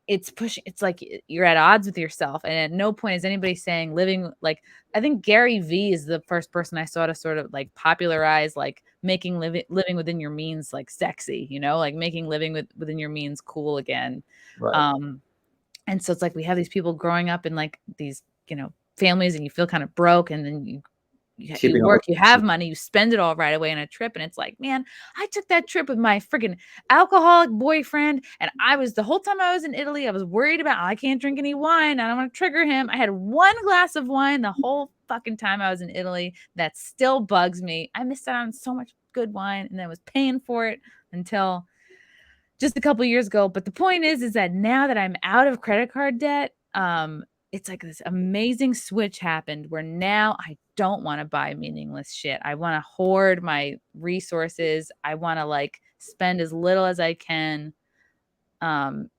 It's pushing, it's like you're at odds with yourself. And at no point is anybody saying living, like, I think Gary Vee is the first person I saw to sort of like popularize, like making living within your means, like sexy, like making living within your means cool again. Right. And so it's like, we have these people growing up in like these, families, and you feel kind of broke, and then you work, you have money, you spend it all right away on a trip. And it's like, man, I took that trip with my freaking alcoholic boyfriend. And the whole time I was in Italy, I was worried about, I can't drink any wine. I don't want to trigger him. I had one glass of wine the whole fucking time I was in Italy. That still bugs me. I missed out on so much good wine, and then I was paying for it until just a couple years ago. But the point is that now that I'm out of credit card debt, it's like this amazing switch happened where now I don't want to buy meaningless shit. I want to hoard my resources. I want to like spend as little as I can.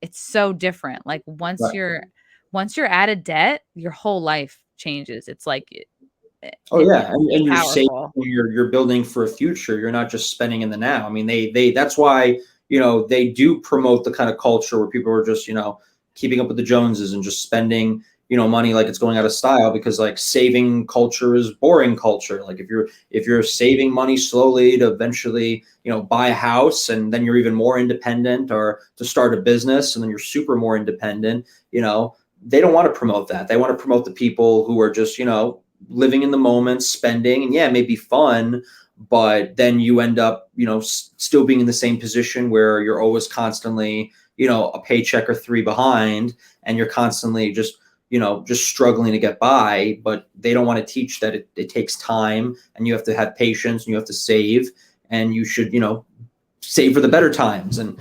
It's so different. Like once you're out of debt, your whole life changes. It's like Oh yeah, it's and you're saving, powerful. you're building for a future. You're not just spending in the now. I mean, they that's why, they do promote the kind of culture where people are just, keeping up with the Joneses and just spending, money like it's going out of style, because like saving culture is boring culture. Like if you're saving money slowly to eventually, buy a house, and then you're even more independent, or to start a business and then you're super more independent, they don't want to promote that. They want to promote the people who are just, living in the moment, spending, and yeah, it may be fun, but then you end up, still being in the same position where you're always constantly, a paycheck or three behind, and you're constantly just struggling to get by. But they don't want to teach that it takes time, and you have to have patience, and you have to save, and you should, save for the better times, and,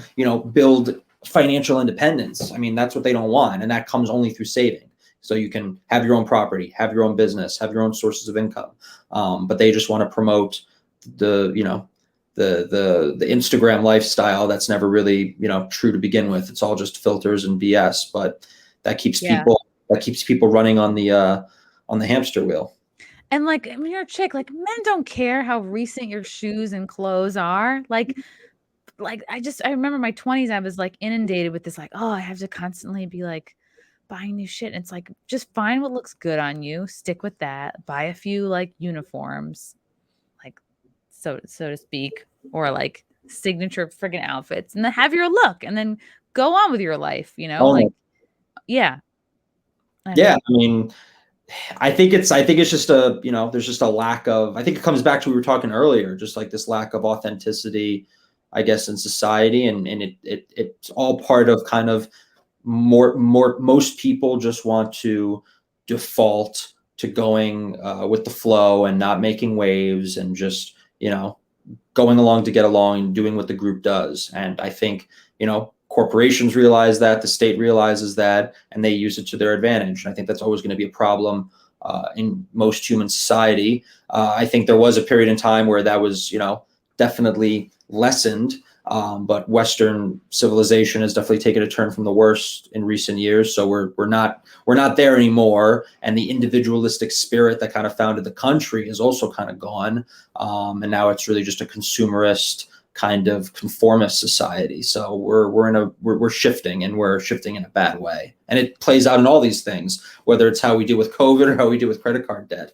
build financial independence. I mean, that's what they don't want. And that comes only through saving. So you can have your own property, have your own business, have your own sources of income. But they just want to promote the Instagram lifestyle that's never really, true to begin with. It's all just filters and BS, but that keeps people running on the hamster wheel. And like when you're a chick, like men don't care how recent your shoes and clothes are. Like I remember my 20s, I was like inundated with this, like, oh, I have to constantly be like buying new shit. And it's like, just find what looks good on you, stick with that, buy a few like uniforms, like so to speak, or like signature friggin' outfits, and then have your look, and then go on with your life, yeah. I mean, I think it's just there's just a lack of, I think it comes back to what we were talking earlier, just like this lack of authenticity, I guess, in society. And it's all part of kind of most people just want to default to going with the flow and not making waves, and just, going along to get along and doing what the group does. And I think, corporations realize that, the state realizes that, and they use it to their advantage. And I think that's always going to be a problem in most human society. I think there was a period in time where that was, definitely lessened. But Western civilization has definitely taken a turn from the worst in recent years. So we're not there anymore. And the individualistic spirit that kind of founded the country is also kind of gone. And now it's really just a consumerist kind of conformist society. So we're shifting, and we're shifting in a bad way. And it plays out in all these things, whether it's how we deal with COVID or how we deal with credit card debt.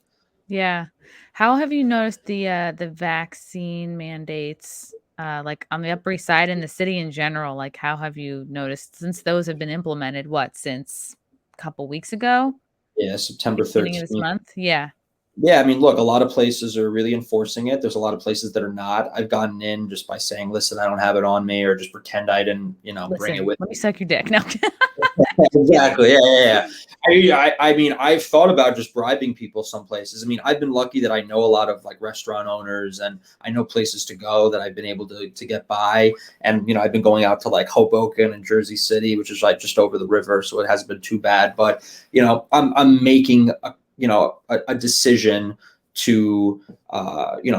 Yeah. How have you noticed the vaccine mandates, like on the Upper East Side and the city in general? Like, how have you noticed since those have been implemented? Since a couple weeks ago? Yeah, September 13th. Beginning of this month? Yeah. Yeah, I mean, look, a lot of places are really enforcing it. There's a lot of places that are not. I've gotten in just by saying, listen, I don't have it on me, or just pretend I didn't, bring it with me. Let me suck your dick. No. Exactly. Yeah. I mean, I've thought about just bribing people some places. I mean, I've been lucky that I know a lot of like restaurant owners, and I know places to go that I've been able to get by. And, I've been going out to like Hoboken and Jersey City, which is like just over the river. So it hasn't been too bad, but, I'm making a decision to,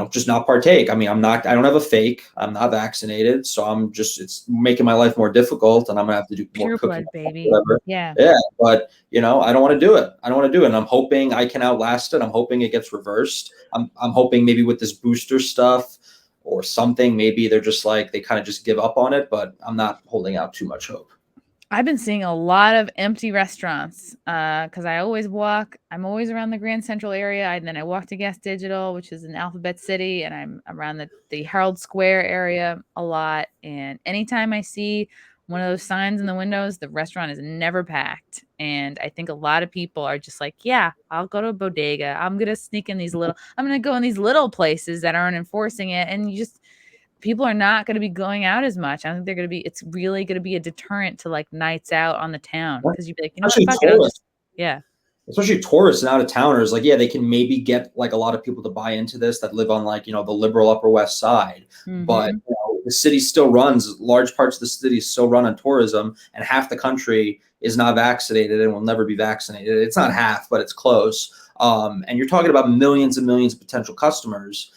just not partake. I mean, I don't have a fake, I'm not vaccinated. So it's making my life more difficult, and I'm gonna have to do more Pure cooking, blood, baby. whatever. Yeah. But, I don't want to do it. And I'm hoping I can outlast it. I'm hoping it gets reversed. I'm hoping maybe with this booster stuff or something, maybe they're just like, they kind of just give up on it, but I'm not holding out too much hope. I've been seeing a lot of empty restaurants because I'm always around the Grand Central area. And then I walk to Gas Digital, which is in Alphabet City, and I'm around the Herald Square area a lot. And anytime I see one of those signs in the windows, the restaurant is never packed. And I think a lot of people are just like, yeah, I'll go to a bodega. I'm going to go in these little places that aren't enforcing it. And people are not going to be going out as much. I think it's really going to be a deterrent to like nights out on the town, because you'd be like, yeah. Especially tourists and out of towners, like, yeah, they can maybe get like a lot of people to buy into this that live on like, the liberal Upper West Side. Mm-hmm. But the city still runs, large parts of the city still run on tourism, and half the country, is not vaccinated and will never be vaccinated. It's not half, but it's close. And you're talking about millions and millions of potential customers.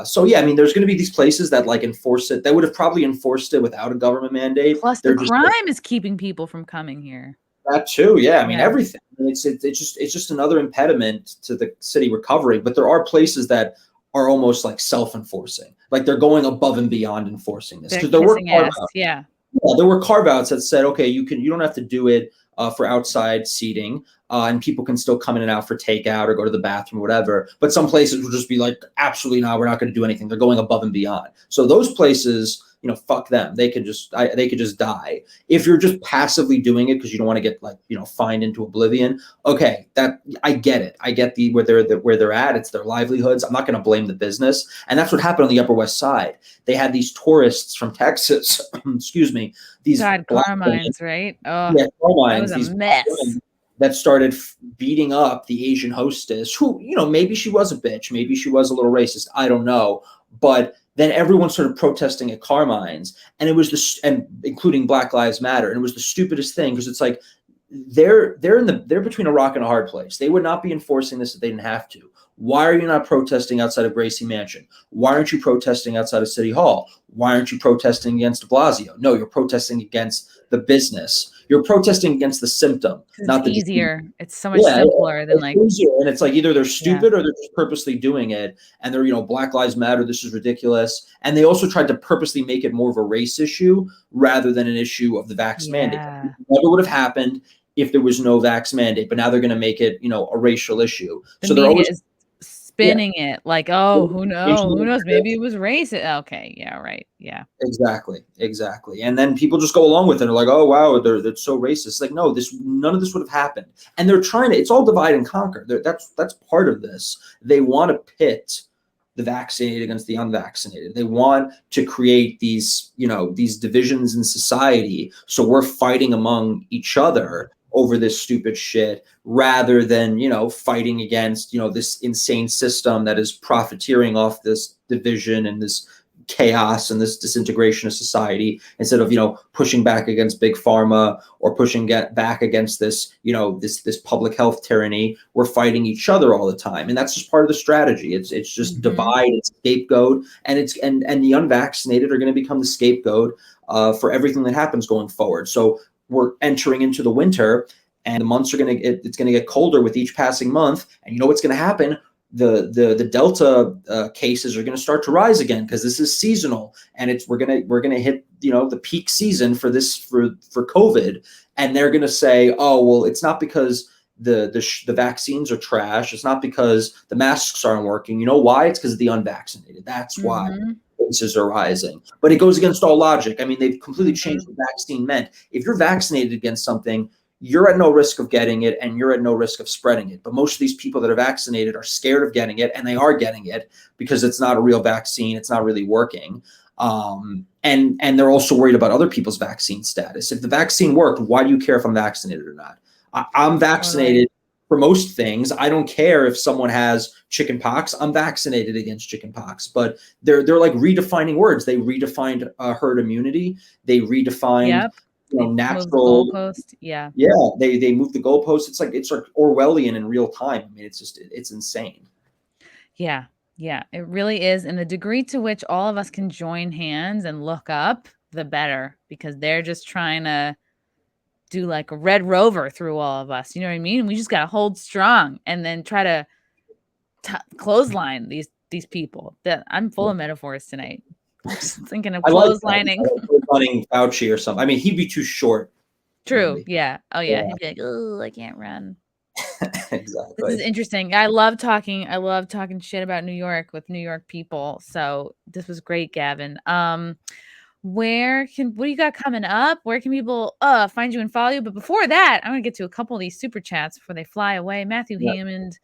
So yeah, I mean, there's going to be these places that like enforce it. They would have probably enforced it without a government mandate. Plus, the crime is keeping people from coming here. That too, yeah. I mean, everything. It's just another impediment to the city recovering. But there are places that are almost like self-enforcing, like they're going above and beyond enforcing this. Because there were there were carve-outs that said, okay, you don't have to do it for outside seating, and people can still come in and out for takeout or go to the bathroom, or whatever. But some places will just be like, absolutely not, we're not going to do anything. They're going above and beyond. So those places, you know, fuck them. They could just die. If you're just passively doing it because you don't want to get like, you know, fined into oblivion. Okay, that I get it. I get where they're at. It's their livelihoods. I'm not going to blame the business. And that's what happened on the Upper West Side. They had these tourists from Texas. Excuse me. These Carmines, right? Oh, yeah, Carmines. That was a mess. That started beating up the Asian hostess, who, you know, maybe she was a bitch, maybe she was a little racist. I don't know, but then everyone started protesting at Carmine's, and it was and including Black Lives Matter, and it was the stupidest thing because it's like they're between a rock and a hard place. They would not be enforcing this if they didn't have to. Why are you not protesting outside of Gracie Mansion? Why aren't you protesting outside of City Hall? Why aren't you protesting against DeBlasio? No, you're protesting against the business. You're protesting against the symptom, not the easier. It's so much simpler than like easier. And it's like either they're stupid or they're just purposely doing it. And they're, you know, Black Lives Matter. This is ridiculous. And they also tried to purposely make it more of a race issue rather than an issue of the vax mandate. It never would have happened if there was no vax mandate. But now they're going to make it, you know, a racial issue. So they're always spinning it like, oh, who knows? Maybe it was racist. Okay, yeah, right, yeah, exactly. And then people just go along with it. They're like, oh wow, they're so racist. Like, no, none of this would have happened. And they're trying to. It's all divide and conquer. That's part of this. They want to pit the vaccinated against the unvaccinated. They want to create these, you know, these divisions in society. So we're fighting among each other over this stupid shit rather than, you know, fighting against, you know, this insane system that is profiteering off this division and this chaos and this disintegration of society, instead of, you know, pushing back against big pharma or pushing back against this, you know, this public health tyranny. We're fighting each other all the time. And that's just part of the strategy. It's just divide, it's scapegoat, and and the unvaccinated are going to become the scapegoat for everything that happens going forward. So we're entering into the winter, and the months are it's going to get colder with each passing month. And you know what's going to happen? The Delta cases are going to start to rise again because this is seasonal, and we're going to hit, you know, the peak season for COVID, and they're going to say, oh well, it's not because the vaccines are trash. It's not because the masks aren't working. You know why? It's because of the unvaccinated. That's why cases are rising. But it goes against all logic. I mean, they've completely changed what vaccine meant. If you're vaccinated against something, you're at no risk of getting it, and you're at no risk of spreading it. But most of these people that are vaccinated are scared of getting it, and they are getting it because it's not a real vaccine. It's not really working. And they're also worried about other people's vaccine status. If the vaccine worked, why do you care if I'm vaccinated or not? I'm vaccinated for most things. I don't care if someone has chicken pox. I'm vaccinated against chicken pox. But they're like redefining words. They redefined herd immunity. They redefined you know, natural goalpost. Yeah. They moved the goalpost. It's like Orwellian in real time. I mean, it's insane. Yeah, it really is. And the degree to which all of us can join hands and look up, the better, because they're just trying to do like a Red Rover through all of us. You know what I mean? We just got to hold strong and then try to clothesline these people. That I'm full of metaphors tonight. I'm just thinking of clotheslining. Running Fauci or something. I mean, he'd be too short. True. Maybe. Yeah. Oh yeah. He'd be like, oh, I can't run. Exactly. This is interesting. I love talking shit about New York with New York people. So this was great, Gavin. What do you got coming up? Where can people find you and follow you? But before that, I'm gonna get to a couple of these super chats before they fly away. Matthew Hammond,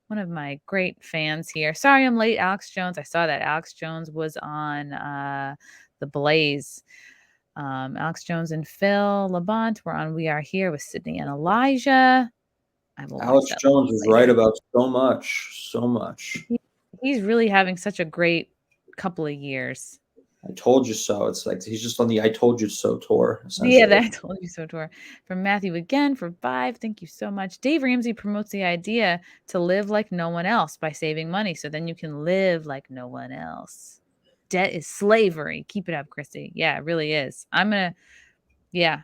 one of my great fans here. Sorry I'm late, Alex Jones. I saw that Alex Jones was on The Blaze. Alex Jones and Phil Labont were on We Are Here with Sydney and Elijah. Alex Jones is right about so much. He's really having such a great couple of years. I told you so. It's like he's just on the I told you so tour, Yeah, essentially. that I told you so tour. From Matthew again for 5. Thank you so much. Dave Ramsey promotes the idea to live like no one else by saving money, so then you can live like no one else. Debt is slavery. Keep it up, Christy. Yeah, it really is. Yeah,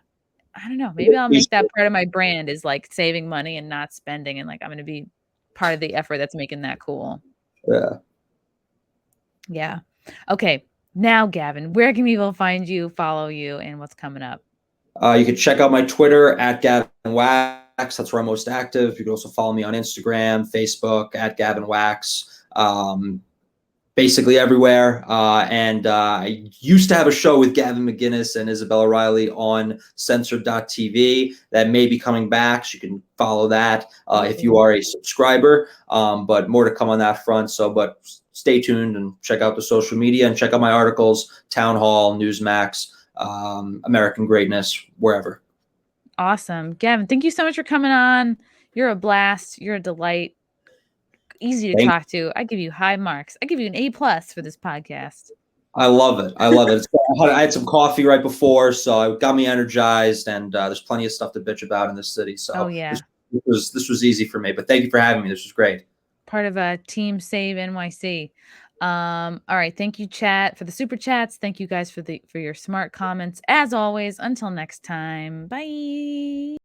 I don't know. Maybe I'll make that part of my brand is like saving money and not spending, and like I'm gonna be part of the effort that's making that cool. Yeah. Yeah. Okay. Now, Gavin, where can people find you, follow you, and what's coming up? You can check out my Twitter at Gavin Wax. That's where I'm most active. You can also follow me on Instagram, Facebook at Gavin Wax. Basically everywhere. And I used to have a show with Gavin McGinnis and Isabella Riley on censored.tv that may be coming back. So you can follow that if you are a subscriber. But more to come on that front. But stay tuned and check out the social media and check out my articles, Town Hall, Newsmax, American Greatness, wherever. Awesome. Gavin, thank you so much for coming on. You're a blast. You're a delight. Easy to talk to. I give you high marks. I give you an A+ for this podcast. I love it. I love it. I had some coffee right before, so it got me energized, and there's plenty of stuff to bitch about in this city. So yeah. This was easy for me, but thank you for having me. This was great. Part of a Team Save NYC. All right. Thank you, chat, for the super chats. Thank you guys for your smart comments. As always, until next time. Bye.